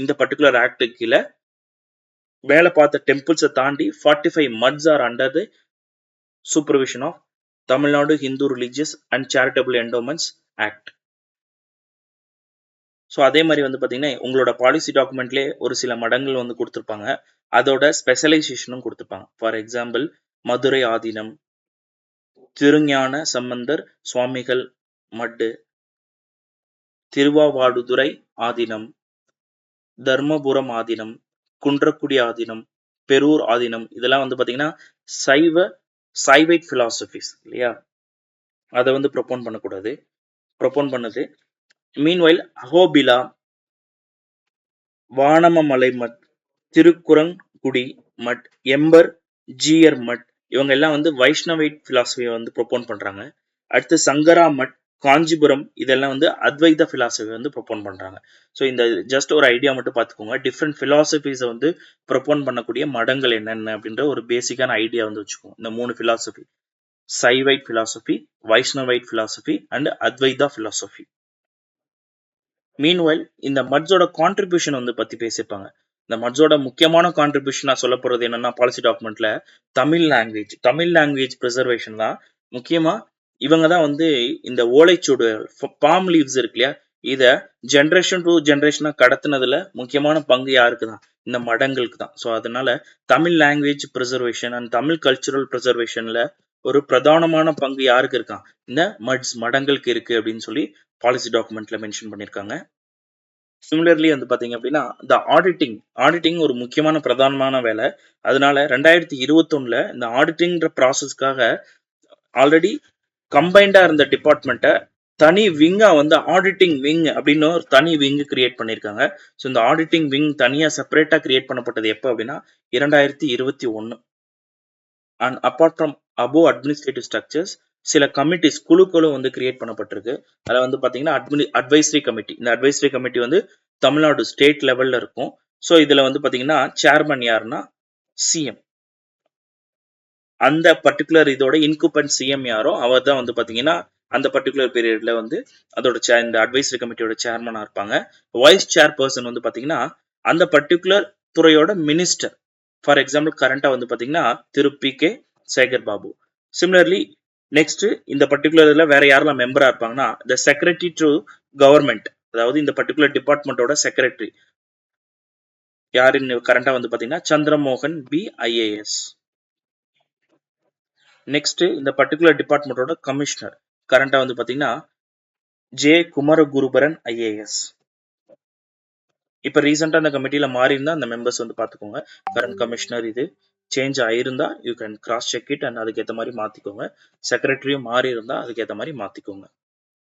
Speaker 1: இந்த பர்டிகுலர் ஆக்ட் கீழே வேலை பார்த்த டெம்பிள்ஸை தாண்டி 45 mutts are under the supervision of Tamil Nadu Hindu religious and charitable endowments act. So அதே மாதிரி வந்து பார்த்தீங்கன்னா உங்களோட பாலிசி டாக்குமெண்ட்லேயே ஒரு சில மடங்கள் வந்து கொடுத்துருப்பாங்க. அதோட ஸ்பெஷலைசேஷனும் கொடுத்துருப்பாங்க. ஃபார் எக்ஸாம்பிள் மதுரை ஆதீனம், திருஞான சம்பந்தர் சுவாமிகள் மட்டு, திருவாவாடுதுறை ஆதீனம், தர்மபுரம் ஆதீனம், குன்றக்குடி ஆதீனம், பெரூர் ஆதீனம், இதெல்லாம் வந்து பார்த்தீங்கன்னா சைவைட் பிலாசபிஸ் இல்லையா? அதை வந்து ப்ரொபோன் பண்ணக்கூடாது. ப்ரொபோன் பண்ணது மீன்வைல் அஹோபிலா, வானமமலை மட், திருக்குறங்குடி மட், எம்பர் ஜீயர் மட், இவங்க எல்லாம் வந்து வைஷ்ணவைட் பிலாசபியை வந்து ப்ரொபோன் பண்றாங்க. அடுத்து சங்கரா மட், காஞ்சிபுரம், இதெல்லாம் வந்து அத்வைத பிலாசபி வந்து ப்ரொபோன் பண்றாங்க. ஸோ இந்த ஜஸ்ட் ஒரு ஐடியா மட்டும் பார்த்துக்கோங்க. டிஃப்ரெண்ட் பிலாசபிஸை வந்து ப்ரொபோன் பண்ணக்கூடிய மடங்கள் என்னென்ன அப்படின்ற ஒரு பேசிக்கான ஐடியா வந்து வச்சுக்கோங்க. இந்த 3 philosophy, Saivite philosophy, Vaishnavite philosophy and Advaita philosophy. Meanwhile இந்த மட்ஸோட கான்ட்ரிபியூஷன் வந்து பத்தி பேசியிருப்பாங்க. இந்த மட்ஸோட முக்கியமான கான்ட்ரிபியூஷன் நான் சொல்ல போறது என்னன்னா பாலிசி டாக்குமெண்ட்ல தமிழ் லாங்குவேஜ் ப்ரிசர்வேஷன் தான். முக்கியமா இவங்க தான் வந்து இந்த ஓலைச்சுவடு பாம் லீவ்ஸ் இருக்கு இல்லையா, இத ஜென்ரேஷன் டு ஜென்ரேஷனா கடத்தினதுல முக்கியமான பங்கு யாருக்கு தான்? இந்த மடங்களுக்கு தான். ஸோ அதனால Tamil language preservation and Tamil cultural ப்ரிசர்வேஷன்ல ஒரு பிரதானமான பங்கு யாருக்கு இருக்கான்? இந்த மடங்களுக்கு இருக்கு அப்படின்னு சொல்லி பாலிசி டாக்குமெண்ட்ல மென்ஷன் பண்ணியிருக்காங்க. சிமிலர்லி வந்து பாத்தீங்க அப்படின்னா இந்த ஆடிட்டிங் ஒரு முக்கியமான பிரதானமான வேலை. அதனால 2021ல இந்த ஆடிட்டிங்ன்ற ப்ராசஸ்க்காக ஆல்ரெடி கம்பைண்டா இருந்த டிபார்ட்மெண்ட்டை தனி விங்கா வந்து ஆடிட்டிங் விங் அப்படின்னு ஒரு தனி விங் கிரியேட் பண்ணியிருக்காங்க. ஸோ இந்த ஆடிட்டிங் விங் தனியா செப்பரேட்டா கிரியேட் பண்ணப்பட்டது எப்போ அப்படின்னா 2021. And apart from above administrative structures சில கமிட்டிஸ் குழுக்களும் வந்து கிரியேட் பண்ணப்பட்டிருக்கு. அதில் வந்து பார்த்தீங்கன்னா அட்வைசரி கமிட்டி. இந்த அட்வைசரி கமிட்டி வந்து தமிழ்நாடு ஸ்டேட் லெவல்ல இருக்கும். ஸோ இதில் வந்து பார்த்தீங்கன்னா சேர்மன் யாருன்னா சிஎம். அந்த பர்டிகுலர் இதோட இன்குபென்ட் சிஎம் யாரோ அவர் தான் வந்து பார்த்தீங்கன்னா அந்த பர்டிகுலர் பீரியட்ல வந்து அதோட இந்த அட்வைசரி கமிட்டியோட சேர்மனா இருப்பாங்க. வைஸ் சேர்பர்சன் வந்து பார்த்தீங்கன்னா அந்த பர்டிகுலர் துறையோட மினிஸ்டர். ஃபார் எக்ஸாம்பிள் கரண்டா வந்து பார்த்தீங்கன்னா Thiru P K. Sekar Babu. Similarly next இந்த பர்டிகுலர் இதில் வேற யாரெல்லாம் மெம்பரா இருப்பாங்கன்னா த செக்ரட்டரி டு கவர்மெண்ட், அதாவது இந்த பர்டிகுலர் டிபார்ட்மெண்ட்டோட செக்ரட்டரி யாருன்னு கரண்டா வந்து பார்த்தீங்கன்னா சந்திரமோகன் பி ஐஏஎஸ். நெக்ஸ்ட் இந்த பர்டிகுலர் டிபார்ட்மெண்ட்டோட கமிஷனர் கரண்டா வந்து பாத்தீங்கன்னா ஜே குமரகுருபரன் ஐஏஎஸ். இப்ப ரீசெண்டா அந்த கமிட்டியில மாறி இருந்தா அந்த மெம்பர்ஸ் வந்து பாத்துக்கோங்க. கரண்ட் கமிஷனர் இது சேஞ்ச் ஆயிருந்தா you can cross check it and அதுக்கேற்ற மாதிரி மாத்திக்கோங்க. செக்ரட்டரியும் மாறி இருந்தா அதுக்கேற்ற மாதிரி மாத்திக்கோங்க.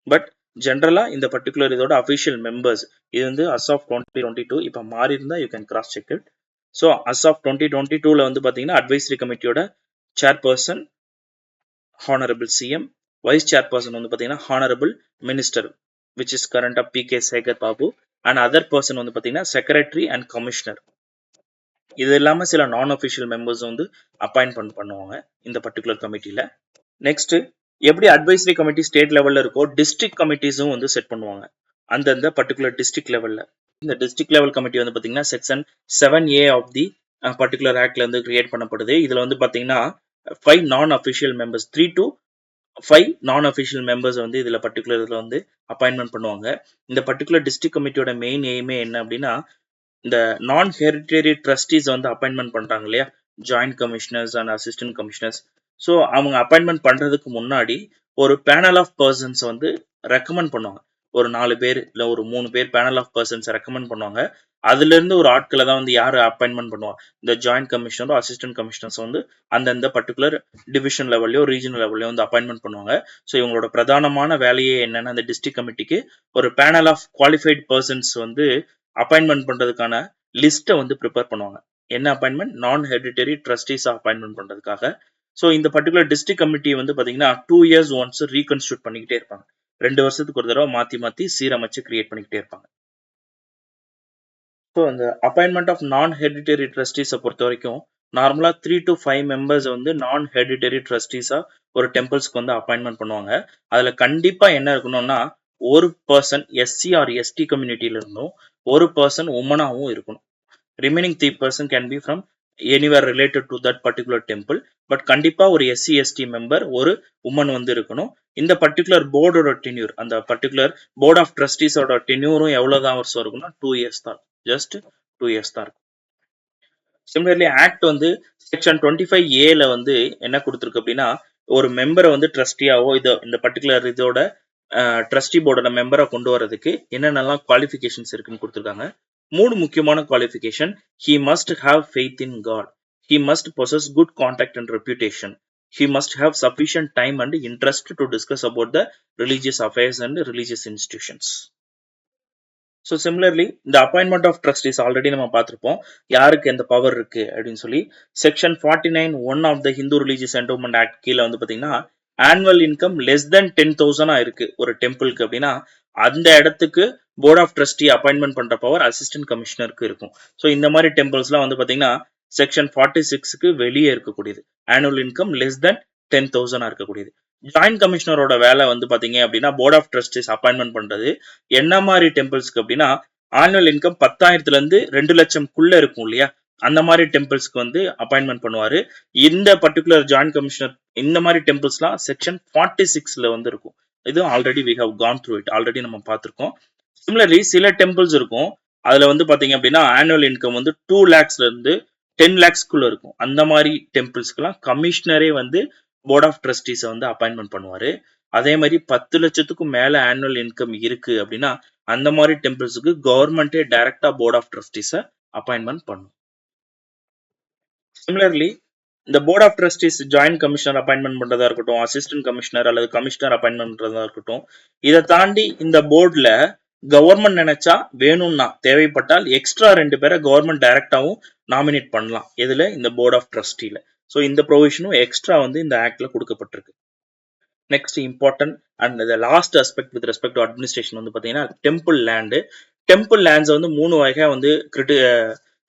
Speaker 1: பட் ஜென்ரலா இந்த பர்டிகுலர் இதோட அஃபிஷியல் மெம்பர்ஸ் இது வந்து அஸ் ஆஃப் 2022 இப்ப மாறி இருந்தா you can cross check it. So as of 2022ல வந்து பாத்தீங்கன்னா அட்வைசரி கமிட்டியோட chairperson honourable CM, vice chairperson வந்து பாத்தீங்கன்னா ஹானரபிள் மினிஸ்டர் விச் இஸ் கரண்டா P K. Sekar Babu and other person வந்து பாத்தீங்கன்னா செக்ரட்டரி அண்ட் கமிஷனர். இது இல்லாம சில நான் அஃபிஷியல் மெம்பர்ஸ் வந்து அப்பாயின்ட் பண்ணுவாங்க இந்த பர்டிகுலர் கமிட்டியில. நெக்ஸ்ட் எப்படி அட்வைசரி கமிட்டி ஸ்டேட் லெவல்ல இருக்கோ டிஸ்ட்ரிக்ட் கமிட்டிஸும் வந்து செட் பண்ணுவாங்க அந்தந்த பர்டிகுலர் டிஸ்ட்ரிக்ட் லெவல்ல. இந்த டிஸ்ட்ரிக்ட் லெவல் கமிட்டி வந்து பாத்தீங்கன்னா section 7A of the particular ஆக்ட்ல இருந்து கிரியேட் பண்ணப்படுது. இதுல வந்து பாத்தீங்கன்னா 5 நான் அஃபிஷியல் மெம்பர்ஸ் 3 to 5 நான் அஃபிஷியல் மெம்பர்ஸ் வந்து இதுல பர்டிகுலர் இதுல வந்து அப்பாயின்மெண்ட் பண்ணுவாங்க. இந்த பர்டிகுலர் டிஸ்ட்ரிக்ட் கமிட்டியோட மெயின் எய்மே என்ன அப்படின்னா இந்த நான் ஹெரிட்டரி ட்ரஸ்டீஸ் வந்து அப்பாயின்மெண்ட் பண்றாங்க இல்லையா, joint commissioners and assistant commissioners. So அவங்க அப்பாயின்மெண்ட் பண்றதுக்கு முன்னாடி ஒரு பேனல் ஆஃப் பர்சன்ஸ் வந்து ரெக்கமெண்ட் பண்ணுவாங்க. ஒரு 4 பேர் இல்ல ஒரு 3 பேர் பேனல் ஆஃப் பர்சன்ஸ் ரெக்கமெண்ட் பண்ணுவாங்க. அதுல இருந்து ஒரு ஆட்களை தான் வந்து யாரு அப்பாயின்மெண்ட் பண்ணுவாங்க, இந்த ஜாயிண்ட் கமிஷனரோ அசிஸ்டன்ட் கமிஷனர்ஸ் வந்து அந்தந்த பர்டிகுலர் டிவிஷன் லெவல்லையோ ரீஜனல் லெவல்லையோ வந்து அப்பாயின்மெண்ட் பண்ணுவாங்க. ஸோ இவங்களோட பிரதானமான வேலையே என்னன்னா அந்த டிஸ்ட்ரிக்ட் கமிட்டிக்கு ஒரு பேனல் ஆஃப் குவாலிஃபைட் பர்சன்ஸ் வந்து அப்பாயின்மெண்ட் பண்றதுக்கான லிஸ்ட்டை வந்து ப்ரிப்பேர் பண்ணுவாங்க. என்ன அப்பாயின்மெண்ட்? நான் ஹெரிட்டரி ட்ரஸ்டீஸ் அப்பாயின்மெண்ட் பண்றதுக்காக. ஸோ இந்த பர்டிகுலர் டிஸ்ட்ரிக்ட் கமிட்டி வந்து பாத்தீங்கன்னா 2 years ஒன்ஸ் ரீகன்ஸ்டியூட் பண்ணிக்கிட்டே இருப்பாங்க. 2 வருஷத்துக்கு ஒரு தடவை மாத்தி மாத்தி சீரமைச்சு கிரியேட் பண்ணிக்கிட்டே இருப்பாங்க. ஸோ அந்த அப்பாயின்மெண்ட் ஆஃப் நான் ஹெரிட்டரி ட்ரஸ்டீஸை பொறுத்த வரைக்கும் நார்மலா 3 to 5 மெம்பர்ஸ் வந்து நான் ஹெரிட்டரி ட்ரஸ்டீஸா ஒரு டெம்பிள்ஸ்க்கு வந்து அப்பாயின்மெண்ட் பண்ணுவாங்க. அதுல கண்டிப்பா என்ன இருக்கணும்னா ஒரு பர்சன் எஸ்சி ஆர் எஸ்டி கம்யூனிட்டியில இருந்தும் ஒரு பர்சன் உமனாவும் இருக்கணும். Remaining 3% can be from anywhere related to that particular temple. But கண்டிப்பா ஒரு எஸ்சி எஸ்டி மெம்பர் ஒரு உமன் வந்து இருக்கணும். இந்த பர்டிகுலர் போர்டோட டென்யூர் அந்த பர்டிகுலர் போர்ட் ஆஃப் ட்ரஸ்டீஸோட டென்யூரும் எவ்வளவுதான் வருஷம் இருக்கும்னா 2 years தான், ஜஸ்ட் 2 years தான் இருக்கும். சிமிலர்லி ஆக்ட் வந்து செக்ஷன் 25A வந்து என்ன கொடுத்துருக்கு அப்படின்னா ஒரு மெம்பரை வந்து ட்ரஸ்டியாவோ இந்த பர்டிகுலர் இதோட ட்ரஸ்டி போர்டோட மெம்பரை கொண்டு வரதுக்கு என்னென்னலாம் குவாலிஃபிகேஷன்ஸ் இருக்குன்னு கொடுத்துருக்காங்க. 3 முக்கியமான qualification. He must have faith in God. He must possess good contact and reputation. He must have sufficient time and interest to discuss about the religious affairs and religious institutions. So similarly இந்த appointment of trustees already நம்ம பார்த்துருப்போம் யாருக்கு எந்த power இருக்கு அப்படின்னு சொல்லி. Section 49(1) of the Hindu religious endowment act கீழே வந்து பார்த்தீங்கன்னா ஆனுவல் இன்கம் லெஸ் தென் 10,000 இருக்கு ஒரு டெம்பிளுக்கு அப்படின்னா அந்த இடத்துக்கு போர்ட் ஆஃப் ட்ரஸ்டி அப்பாயின்மெண்ட் பண்ற பவர் அசிஸ்டன்ட் கமிஷனருக்கு இருக்கும். ஸோ இந்த மாதிரி டெம்பிள்ஸ்லாம் வந்து பார்த்தீங்கன்னா செக்ஷன் 46க்கு வெளியே இருக்கக்கூடியது. ஆனுவல் இன்கம் லெஸ் தென் 10,000 இருக்கக்கூடியது. ஜாயிண்ட் கமிஷனரோட வேலை வந்து பாத்தீங்க அப்படின்னா போர்ட் ஆஃப் ட்ரஸ்டிஸ் அப்பாயின்மெண்ட் பண்றது. என்ன மாதிரி டெம்பிள்ஸ்க்கு அப்படின்னா ஆனுவல் இன்கம் 10,000 இருந்து 2 லட்சம்க்குள்ள இருக்கும் இல்லையா, அந்த மாதிரி டெம்பிள்ஸ்க்கு வந்து அப்பாயின்மெண்ட் பண்ணுவாரு. இந்த பர்டிகுலர் ஜாயிண்ட் கமிஷனர் இந்த மாதிரி டெம்பிள்ஸ்லாம் செக்ஷன் 46ல வந்து இருக்கும். இது already we have gone through it, already நம்ம பார்த்திருக்கோம். சிமிலர்லி சில டெம்பிள்ஸ் இருக்கும் அதுல வந்து பாத்தீங்க அப்படின்னா ஆனுவல் இன்கம் வந்து 2 lakhsல இருந்து 10 lakhsக்குள்ள இருக்கும். அந்த மாதிரி டெம்பிள்ஸ்க்குலாம் கமிஷனரே வந்து போர்ட் ஆஃப் ட்ரஸ்டீஸை வந்து அப்பாயின்மெண்ட் பண்ணுவாரு. அதே மாதிரி 10 லட்சத்துக்கும் மேல ஆனுவல் இன்கம் இருக்கு அப்படின்னா அந்த மாதிரி டெம்பிள்ஸுக்கு கவர்மெண்டே டைரக்டா போர்ட் ஆஃப் ட்ரஸ்டீஸை அப்பாயின்மெண்ட் பண்ணும். சிமிலர்லி இந்த board of trustees joint commissioner appointment பண்றதா இருக்கட்டும், அசிஸ்டன்ட் கமிஷனர் அல்லது கமிஷனர் அப்பாயின்மெண்ட் பண்றதா இருக்கட்டும், இதை தாண்டி இந்த போர்டுல கவர்மெண்ட் நினைச்சா வேணும்னா தேவைப்பட்டால் எக்ஸ்ட்ரா 2 பேரை கவர்மெண்ட் டைரக்டாவும் நாமினேட் பண்ணலாம். எதுல? இந்த போர்ட் ஆஃப் ட்ரஸ்டில. ஸோ இந்த ப்ரொவிஷனும் எக்ஸ்ட்ரா வந்து இந்த ஆக்ட்ல கொடுக்கப்பட்டிருக்கு. Next important and the last aspect with respect to administration வந்து பாத்தீங்கன்னா டெம்பிள் லேண்டு. டெம்பிள் லேண்ட்ஸ் வந்து 3 வகையா வந்து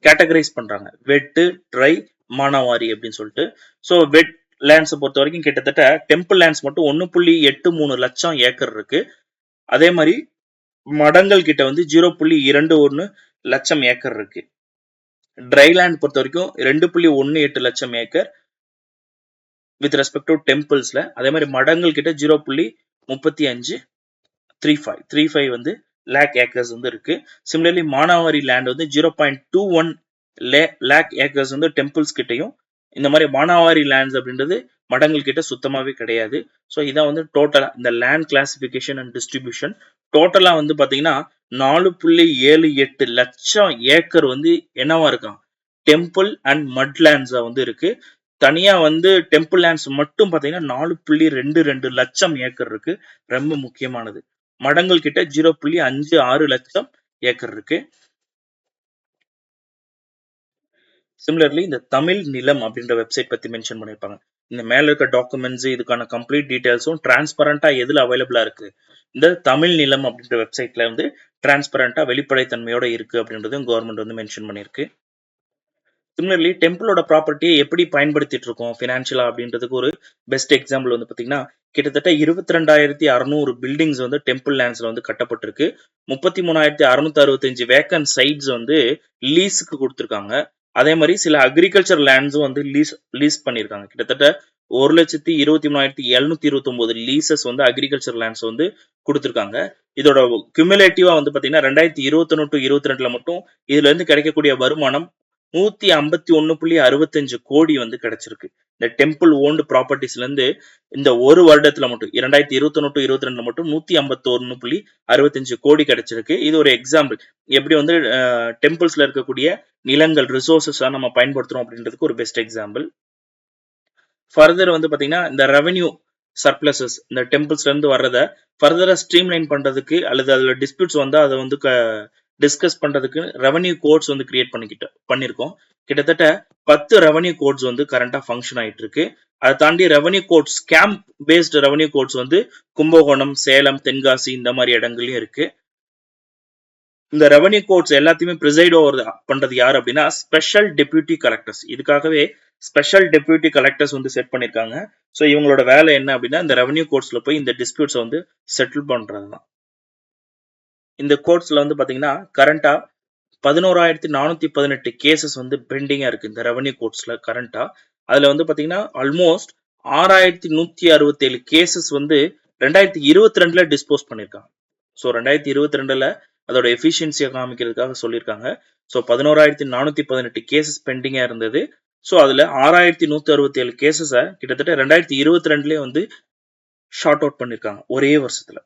Speaker 1: கேட்டகரைஸ் பண்றாங்க. வெட்டு, ட்ரை, மானாவாரி அப்படின்னு சொல்லிட்டு. ஸோ வெட் லேண்ட்ஸை பொறுத்த வரைக்கும் கிட்டத்தட்ட டெம்பிள் லேண்ட்ஸ் மட்டும் 1.83 லட்சம் ஏக்கர் இருக்கு. அதே மாதிரி மடங்கள் கிட்ட வந்து 0.21 லட்சம் ஏக்கர் இருக்கு. ட்ரை லேண்ட் பொறுத்த வரைக்கும் 2.18 லட்சம் ஏக்கர் வித் ரெஸ்பெக்ட் டு டெம்பிள்ஸ்ல. அதே மாதிரி மடங்கள் கிட்ட 0.35 வந்து லேக் ஏக்கர்ஸ் வந்து இருக்கு. சிமிலர்லி மானாவாரி லேண்ட் வந்து 0.21 லேக் ஏக்கர்ஸ் வந்து டெம்பிள்ஸ் கிட்டையும் இந்த மாதிரி மானாவாரி லேண்ட்ஸ் அப்படின்றது மடங்கள் கிட்ட சுத்தமாவே கிடையாது. ஸோ இதான் வந்து டோட்டலா இந்த லேண்ட் கிளாசிபிகேஷன் அண்ட் டிஸ்ட்ரிபியூஷன் டோட்டலா வந்து பாத்தீங்கன்னா 4.78 லட்சம் ஏக்கர் வந்து என்னவா இருக்கான், டெம்பிள் அண்ட் மட் லேண்ட்ஸா வந்து இருக்கு. தனியா வந்து டெம்பிள் லேண்ட்ஸ் மட்டும் பாத்தீங்கன்னா 4.22 லட்சம் ஏக்கர் இருக்கு. ரொம்ப முக்கியமானது. மடங்கள் கிட்ட 0.56 லட்சம் ஏக்கர் இருக்கு. சிமிலர்லி இந்த தமிழ் நிலம் அப்படின்ற வெப்சைட் பத்தி மென்ஷன் பண்ணியிருப்பாங்க. இந்த மேல இருக்க டாக்குமெண்ட்ஸ் இதுக்கான கம்ப்ளீட் டீடைல்ஸும் டிரான்ஸ்பரண்டா எதுல அவைலபிளா இருக்கு, இந்த தமிழ் நிலம் அப்படின்ற வெப்சைட்ல வந்து டிரான்ஸ்பரண்டா வெளிப்படைத்தன்மையோட இருக்கு அப்படின்றதும் கவர்மெண்ட் வந்து மென்ஷன் பண்ணியிருக்கு. சிமிலர்லி டெம்பிளோட ப்ராப்பர்ட்டியை எப்படி பயன்படுத்திட்டு இருக்கோம் ஃபினான்ஷியலா அப்படின்றதுக்கு ஒரு பெஸ்ட் எக்ஸாம்பிள் வந்து பாத்தீங்கன்னா, கிட்டத்தட்ட 22,600 பில்டிங்ஸ் வந்து டெம்பிள் லேண்ட்ஸ்ல வந்து கட்டப்பட்டிருக்கு. 33,665 வேக்கன்ட் சைட்ஸ் வந்து லீஸுக்கு கொடுத்துருக்காங்க. அதே மாதிரி சில அக்ரிகல்ச்சர் லேண்ட்ஸும் வந்து லீஸ் பண்ணியிருக்காங்க. கிட்டத்தட்ட 1,23,729 லீசஸ் வந்து அக்ரிகல்ச்சர் லேண்ட்ஸ் வந்து கொடுத்துருக்காங்க. இதோட குமுலேட்டிவா வந்து பாத்தீங்கன்னா 2021 to 22 மட்டும் இதுல இருந்து கிடைக்கக்கூடிய வருமானம் 151.65 கோடி வந்து கிடைச்சிருக்கு. இந்த டெம்பிள் ஓன்டு ப்ராப்பர்ட்டிஸ்ல இருந்து இந்த ஒரு வருடத்துல மட்டும் 2021 to 22 மட்டும் 151.65 கோடி கிடைச்சிருக்கு. இது ஒரு எக்ஸாம்பிள் எப்படி வந்து டெம்பிள்ஸ்ல இருக்கக்கூடிய நிலங்கள் ரிசோர்சஸா நம்ம பயன்படுத்துறோம் அப்படின்றதுக்கு ஒரு பெஸ்ட் எக்ஸாம்பிள். ஃபர்தர் வந்து பாத்தீங்கன்னா இந்த ரெவென்யூ சர்ப்ளசஸ் இந்த டெம்பிள்ஸ்ல இருந்து வர்றத ஃபர்தரா ஸ்ட்ரீம்லைன் பண்றதுக்கு அல்லது அதுல டிஸ்பியூட்ஸ் வந்தா அதை வந்து டிஸ்கஸ் பண்றதுக்கு ரெவென்யூ கோட்ஸ் வந்து கிரியேட் பண்ணிருக்கோம். கிட்டத்தட்ட 10 ரெவென்யூ கோட்ஸ் வந்து கரண்டா ஃபங்க்ஷன் ஆயிட்டு இருக்கு. அதை தாண்டி revenue courts scheme based revenue courts வந்து கும்பகோணம், சேலம், தென்காசி இந்த மாதிரி இடங்கள்லயும் இருக்கு. இந்த ரெவென்யூ கோட்ஸ் எல்லாத்தையுமே ப்ரிசைட் ஓவர் பண்றது யார் அப்படின்னா ஸ்பெஷல் டெபியூட்டி கலெக்டர்ஸ். இதுக்காகவே ஸ்பெஷல் டெபியூட்டி கலெக்டர்ஸ் வந்து செட் பண்ணிருக்காங்க. ஸோ இவங்களோட வேலை என்ன அப்படின்னா இந்த ரெவென்யூ கோட்ஸ்ல போய் இந்த டிஸ்பியூட்ஸை வந்து செட்டில் பண்றது தான். இந்த கோட்ஸ்ல வந்து பாத்தீங்கன்னா கரண்டா 11,418 கேசஸ் வந்து பெண்டிங்கா இருக்கு இந்த ரெவென்யூ கோட்ஸ்ல கரண்டா. அதுல வந்து பாத்தீங்கன்னா ஆல்மோஸ்ட் 6,167 கேசஸ் வந்து 2022ல டிஸ்போஸ் பண்ணிருக்காங்க. ஸோ 2022ல அதோட எஃபிஷியன்சியை காமிக்கிறதுக்காக சொல்லியிருக்காங்க. ஸோ 11,418 கேசஸ் பெண்டிங்கா இருந்தது. ஸோ அதுல 6,167 கேசஸை கிட்டத்தட்ட 2022லயே வந்து ஷார்ட் அவுட் பண்ணிருக்காங்க ஒரே வருஷத்துல.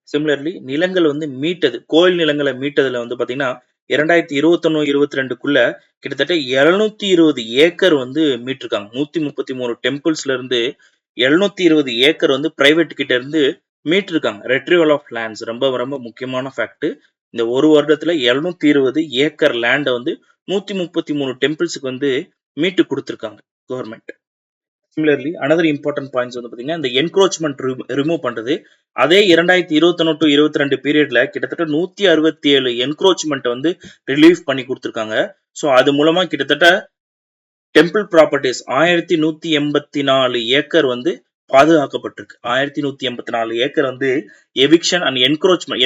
Speaker 1: சிமிலர்லி நிலங்கள் வந்து மீட்டது, கோயில் நிலங்களை மீட்டதுல வந்து பாத்தீங்கன்னா 2021-22க்குள்ள கிட்டத்தட்ட 720 ஏக்கர் வந்து மீட்டிருக்காங்க. 133 டெம்பிள்ஸ்ல இருந்து 720 ஏக்கர் வந்து பிரைவேட் கிட்ட இருந்து மீட்டிருக்காங்க. ரெட்ரிவல் ஆஃப் லேண்ட்ஸ் ரொம்ப ரொம்ப முக்கியமான ஃபேக்ட். இந்த ஒரு வருடத்துல 720 ஏக்கர் லேண்டை வந்து 133 டெம்பிள்ஸுக்கு வந்து மீட்டு கொடுத்துருக்காங்க government. Similarly another important points வந்து பாத்தீங்கன்னா இந்த என்க்ரோச்மெண்ட் ரிமூவ் பண்றது. அதே 2021 to 22 பீரியட்ல கிட்டத்தட்ட 167 என்க்ரோச்மெண்ட் வந்து ரிலீவ் பண்ணி கொடுத்துருக்காங்க. ஸோ அது மூலமா கிட்டத்தட்ட டெம்பிள் ப்ராப்பர்ட்டிஸ் 1184 ஏக்கர் வந்து பாதுகாக்கப்பட்டிருக்கு. 1184 ஏக்கர் வந்து எவிக்ஷன் அண்ட்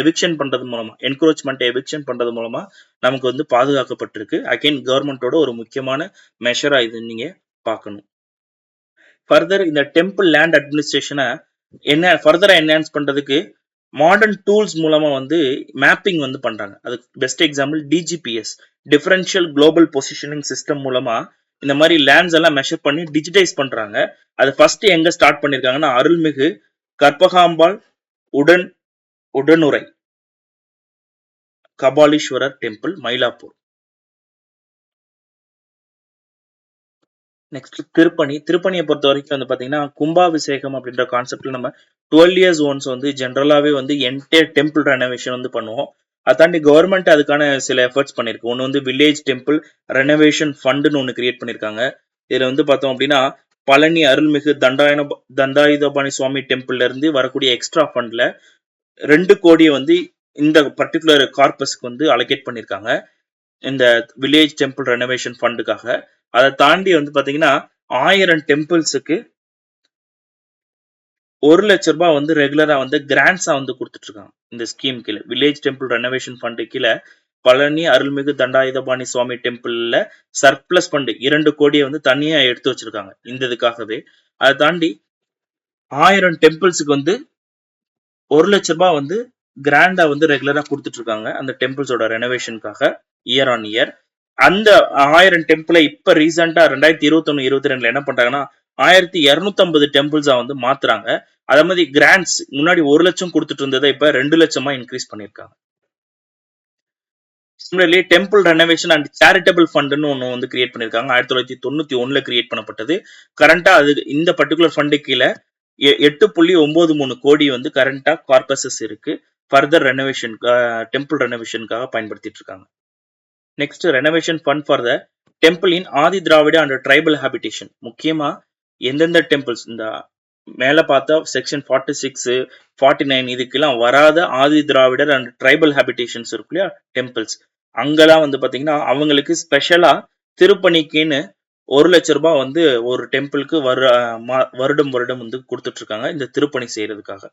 Speaker 1: எவிக்ஷன் பண்றது மூலமா எவிக்ஷன் பண்றது மூலமா நமக்கு வந்து பாதுகாக்கப்பட்டிருக்கு. அகைன் கவர்மெண்டோட ஒரு முக்கியமான மெஷரா இது நீங்க பார்க்கணும். ஃபர்தர் இந்த டெம்பிள் லேண்ட் அட்மினிஸ்ட்ரேஷனை என்ன ஃபர்தரா என்ஹான்ஸ் பண்றதுக்கு மாடர்ன் டூல்ஸ் மூலமா வந்து மேப்பிங் வந்து பண்றாங்க. அதுக்கு best example DGPS, differential global positioning system மூலமா இந்த மாதிரி லேண்ட்ஸ் எல்லாம் மெஷர் பண்ணி டிஜிட்டைஸ் பண்றாங்க. அது ஃபர்ஸ்ட் எங்க ஸ்டார்ட் பண்ணிருக்காங்கன்னா அருள்மிகு கற்பகாம்பாள் உடனுரை கபாலீஸ்வரர் டெம்பிள், மயிலாப்பூர். நெக்ஸ்ட் திருப்பணியை பொறுத்த வரைக்கும் வந்து பாத்தீங்கன்னா கும்பாபிஷேகம் அப்படின்ற கான்செப்ட்ல நம்ம 12 years ஒன்ஸ் வந்து ஜென்ரலாவே வந்து என்டையர் டெம்பிள் ரெனோவேஷன் வந்து பண்ணுவோம். அதை தாண்டி கவர்மெண்ட் அதுக்கான சில எஃபர்ட்ஸ் பண்ணிருக்கு. ஒன்று வந்து வில்லேஜ் டெம்பிள் ரெனோவேஷன் ஃபண்டுன்னு ஒன்று கிரியேட் பண்ணிருக்காங்க. இதுல வந்து பார்த்தோம் அப்படின்னா பழனி அருள்மிகு தண்டாயுதபாணி சுவாமி டெம்பிள்ல இருந்து வரக்கூடிய எக்ஸ்ட்ரா ஃபண்ட்ல 2 கோடியை வந்து இந்த பர்டிகுலர் கார்பஸ்க்கு வந்து அலோகேட் பண்ணிருக்காங்க இந்த வில்லேஜ் டெம்பிள் ரெனோவேஷன் ஃபண்டுக்காக. அதை தாண்டி வந்து பாத்தீங்கன்னா 1000 டெம்பிள்ஸுக்கு 1 லட்சம் ரூபாய் வந்து ரெகுலரா வந்து கிராண்ட்ஸா வந்து கொடுத்துட்டு இருக்காங்க இந்த ஸ்கீம் கீழே. வில்லேஜ் டெம்பிள் ரெனோவேஷன் ஃபண்டு கீழே பழனி அருள்மிகு தண்டாயுதபாணி சுவாமி டெம்பிள்ல சர்ப்ளஸ் ஃபண்டு 2 கோடியை வந்து தனியா எடுத்து வச்சிருக்காங்க இந்த இதுக்காகவே. அதை தாண்டி 1000 டெம்பிள்ஸுக்கு வந்து 1 லட்சம் ரூபாய் வந்து கிராண்டா வந்து ரெகுலரா கொடுத்துட்டு இருக்காங்க அந்த டெம்பிள்ஸோட ரெனோவேஷனுக்காக இயர் ஆன் இயர். அந்த 1000 டெம்பிளை இப்ப ரீசெண்டா 2021-22 என்ன பண்றாங்கன்னா 1250 டெம்பிள்ஸா வந்து மாத்துறாங்க. அதே மாதிரி கிராண்ட்ஸ் முன்னாடி 1 லட்சம் கொடுத்துட்டு இருந்ததை இப்ப 2 லட்சமா இன்க்ரீஸ் பண்ணிருக்காங்க. Similarly temple renovation and charitable ஃபண்ட்னு ஒன்று வந்து கிரியேட் பண்ணிருக்காங்க. 1991 கிரியேட் பண்ணப்பட்டது. கரண்டா அது இந்த பர்டிகுலர் ஃபண்டு கீழே 8.93 கோடி வந்து கரண்டா கார்பஸஸ் இருக்கு. ஃபர்தர் ரெனோவேஷன் டெம்பிள் ரெனோவேஷனுக்காக பயன்படுத்திட்டு இருக்காங்க. Next renovation fund for the temple in Adi Dravida and tribal habitation. முக்கியமா எந்தெந்த டெம்பிள்ஸ் இந்த மேல பார்த்தா செக்ஷன் 46 49 இதுக்கெல்லாம் வராத ஆதி திராவிடர் அண்ட் ட்ரைபல் ஹாபிடேஷன்ஸ் இருக்கு இல்லையா டெம்பிள்ஸ், அங்கெல்லாம் வந்து பாத்தீங்கன்னா அவங்களுக்கு ஸ்பெஷலா திருப்பணிக்குன்னு 1 லட்ச ரூபாய் வந்து ஒரு டெம்பிளுக்கு வருடம் வந்து கொடுத்துட்டு இருக்காங்க இந்த திருப்பணி செய்யறதுக்காக.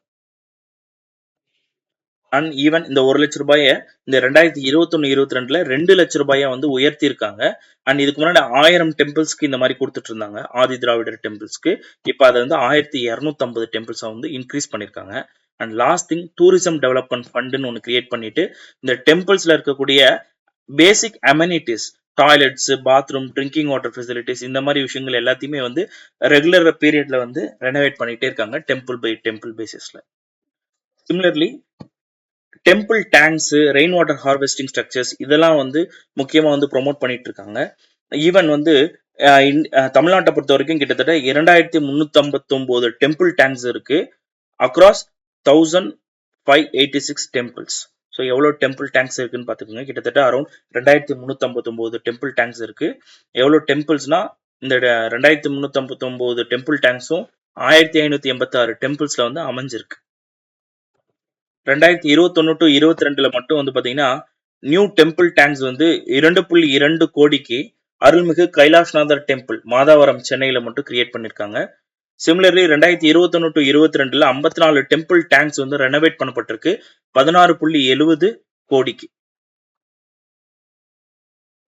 Speaker 1: அண்ட் ஈவன் இந்த 1 லட்ச ரூபாய இந்த 2021-22 2 லட்ச ரூபாயா வந்து உயர்த்தி இருக்காங்க. அண்ட் இதுக்கு முன்னாடி 1000 டெம்பிள்ஸ்க்கு இந்த மாதிரி கொடுத்துட்டு இருந்தாங்க ஆதி திராவிடர் டெம்பிள்ஸ்க்கு. இப்ப அதை வந்து 1250 டெம்பிள்ஸா வந்து இன்க்ரீஸ் பண்ணிருக்காங்க. And last thing tourism development ஃபண்டுன்னு ஒன்று கிரியேட் பண்ணிட்டு இந்த டெம்பிள்ஸ்ல இருக்கக்கூடிய basic amenities, toilets, bathroom, drinking water facilities இந்த மாதிரி விஷயங்கள் எல்லாத்தையுமே வந்து ரெகுலர் பீரியட்ல வந்து ரெனோவேட் பண்ணிட்டே இருக்காங்க டெம்பிள் பை டெம்பிள் பேசிஸ்ல. Similarly temple tanks, rain water harvesting structures இதெல்லாம் வந்து முக்கியமா வந்து ப்ரொமோட் பண்ணிட்டு இருக்காங்க. ஈவன் வந்து தமிழ்நாட்டை பொறுத்த வரைக்கும் கிட்டத்தட்ட 2359 டெம்பிள் டேங்க்ஸ் இருக்கு அக்ராஸ் 1586 டெம்பிள்ஸ். ஸோ எவ்வளோ டெம்பிள் டேங்க்ஸ் இருக்குன்னு பார்த்துக்கோங்க. கிட்டத்தட்ட அரௌண்ட் 2359 டெம்பிள் டேங்க்ஸ் இருக்கு. எவ்வளோ டெம்பிள்ஸ்னா இந்த 2359 டெம்பிள் டேங்க்ஸும் 1586 டெம்பிள்ஸ்ல வந்து அமைஞ்சிருக்கு. 2021-22 மட்டும் வந்து பாத்தீங்கன்னா நியூ டெம்பிள் டேங்க்ஸ் வந்து 2.2 கோடிக்கு அருள்மிகு கைலாஷ்நாதர் டெம்பிள் மாதாவரம் சென்னையில மட்டும் கிரியேட் பண்ணிருக்காங்க. சிமிலர்லி 2021-22 54 டெம்பிள் டேங்க்ஸ் வந்து ரெனோவேட் பண்ணப்பட்டிருக்கு 16.70 கோடிக்கு.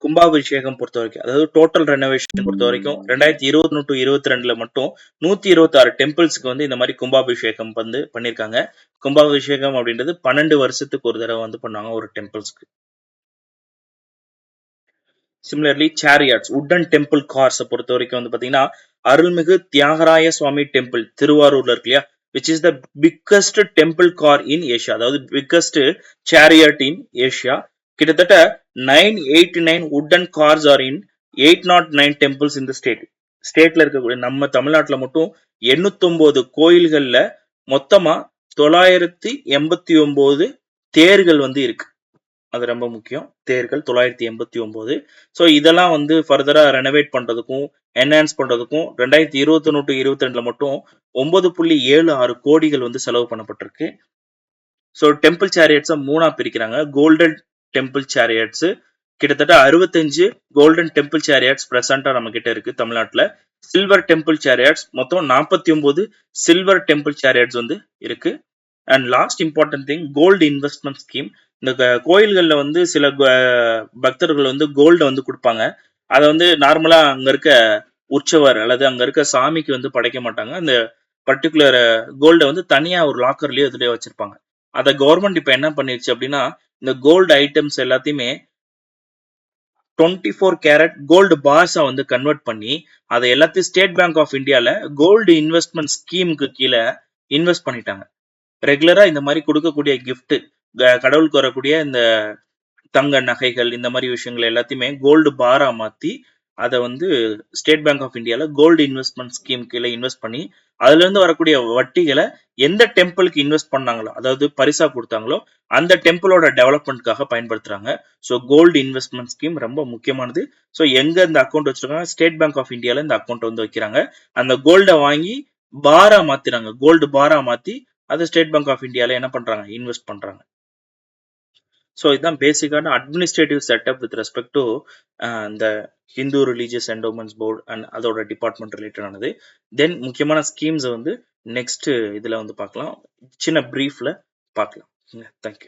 Speaker 1: கும்பாபிஷேகம் பொறுத்த வரைக்கும், அதாவது டோட்டல் ரெனோவேஷன் பொறுத்த வரைக்கும் 2021-22 மட்டும் 126 டெம்பிள்ஸ்க்கு வந்து இந்த மாதிரி கும்பாபிஷேகம் வந்து பண்ணிருக்காங்க. கும்பாபிஷேகம் அப்படின்றது 12 வருஷத்துக்கு ஒரு தடவை வந்து பண்ணுவாங்க ஒரு டெம்பிள்ஸ்க்கு. சிமிலர்லி சேரியாட்ஸ், உட்டன் டெம்பிள் கார்ஸ் பொறுத்த வரைக்கும் வந்து பாத்தீங்கன்னா அருள்மிகு தியாகராய சுவாமி டெம்பிள் திருவாரூர்ல இருக்கு இல்லையா, which is the biggest temple car in Asia, அதாவது biggest chariot in Asia. கிட்டத்தட்ட 989 wooden cars are in 809 temples in the state. ஸ்டேட்ல இருக்கக்கூடிய நம்ம தமிழ்நாட்டுல மட்டும் 809 கோயில்கள்ல மொத்தமா 989 தேர்கள் வந்து இருக்கு. அது ரொம்ப முக்கியம். தேர்கள் 989. ஸோ இதெல்லாம் வந்து ஃபர்தரா ரெனோவேட் பண்றதுக்கும் என்ஹான்ஸ் பண்றதுக்கும் 2021-22 மட்டும் 9.76 கோடிகள் வந்து செலவு பண்ணப்பட்டிருக்கு. ஸோ டெம்பிள் சேரியட்ஸை 3ஆ பிரிக்கிறாங்க. கோல்டன் டெம்பிள் சேரியட்ஸ் கிட்டத்தட்ட 65 கோல்டன் டெம்பிள் சேரியட்ஸ் பிரசண்டா நம்ம கிட்ட இருக்கு தமிழ்நாட்டுல. சில்வர் டெம்பிள் சேரியட்ஸ் மொத்தம் 49 சில்வர் டெம்பிள் சேரியட்ஸ் வந்து இருக்கு. And last important thing gold investment scheme. இந்த கோயில்கள்ல வந்து சில பக்தர்கள் வந்து கோல்டை வந்து கொடுப்பாங்க. அதை வந்து நார்மலா அங்க இருக்க உற்சவர் அல்லது அங்க இருக்க சாமிக்கு வந்து படைக்க மாட்டாங்க. அந்த பர்டிகுலர் கோல்டை வந்து தனியா ஒரு லாக்கர்லயோ இதுலயோ வச்சிருப்பாங்க. அதை கவர்மெண்ட் இப்ப என்ன பண்ணிருச்சு அப்படின்னா இந்த கோல்டு ஐட்டம்ஸ் எல்லாத்தையுமே 24 கேரட் கோல்டு பார்ஸா வந்து கன்வெர்ட் பண்ணி அதை எல்லாத்தையும் ஸ்டேட் பேங்க் ஆஃப் இந்தியால கோல்டு இன்வெஸ்ட்மெண்ட் ஸ்கீமுக்கு கீழே இன்வெஸ்ட் பண்ணிட்டாங்க. ரெகுலரா இந்த மாதிரி கொடுக்கக்கூடிய கிஃப்ட், கடவுளுக்கு வரக்கூடிய இந்த தங்க நகைகள் இந்த மாதிரி விஷயங்கள் எல்லாத்தையுமே கோல்டு பாரா மாத்தி அதை வந்து ஸ்டேட் பேங்க் ஆஃப் இந்தியால கோல்டு இன்வெஸ்ட்மெண்ட் ஸ்கீம் கீழே இன்வெஸ்ட் பண்ணி அதுல இருந்து வரக்கூடிய வட்டிகளை எந்த டெம்பிளுக்கு இன்வெஸ்ட் பண்ணாங்களோ, அதாவது பரிசா கொடுத்தாங்களோ அந்த டெம்பிளோட டெவலப்மெண்ட்காக பயன்படுத்துறாங்க. ஸோ கோல்டு இன்வெஸ்ட்மெண்ட் ஸ்கீம் ரொம்ப முக்கியமானது. ஸோ எங்க இந்த அக்கௌண்ட் வச்சிருக்காங்க, ஸ்டேட் பேங்க் ஆஃப் இந்தியால இந்த அக்கௌண்ட் வந்து வைக்கிறாங்க. அந்த கோல்டை வாங்கி பாரா மாத்திராங்க, கோல்டு பாரா மாத்தி அதை ஸ்டேட் பேங்க் ஆஃப் இந்தியால என்ன பண்றாங்க, இன்வெஸ்ட் பண்றாங்க. ஸோ இதுதான் பேசிக்கான administrative setup with respect to இந்த Hindu religious endowments board and அதோட டிபார்ட்மெண்ட் ரிலேட்டடானது. தென் முக்கியமான ஸ்கீம்ஸை வந்து நெக்ஸ்ட் இதில் வந்து பார்க்கலாம், சின்ன ப்ரீஃபில் பார்க்கலாம். தேங்க்யூ.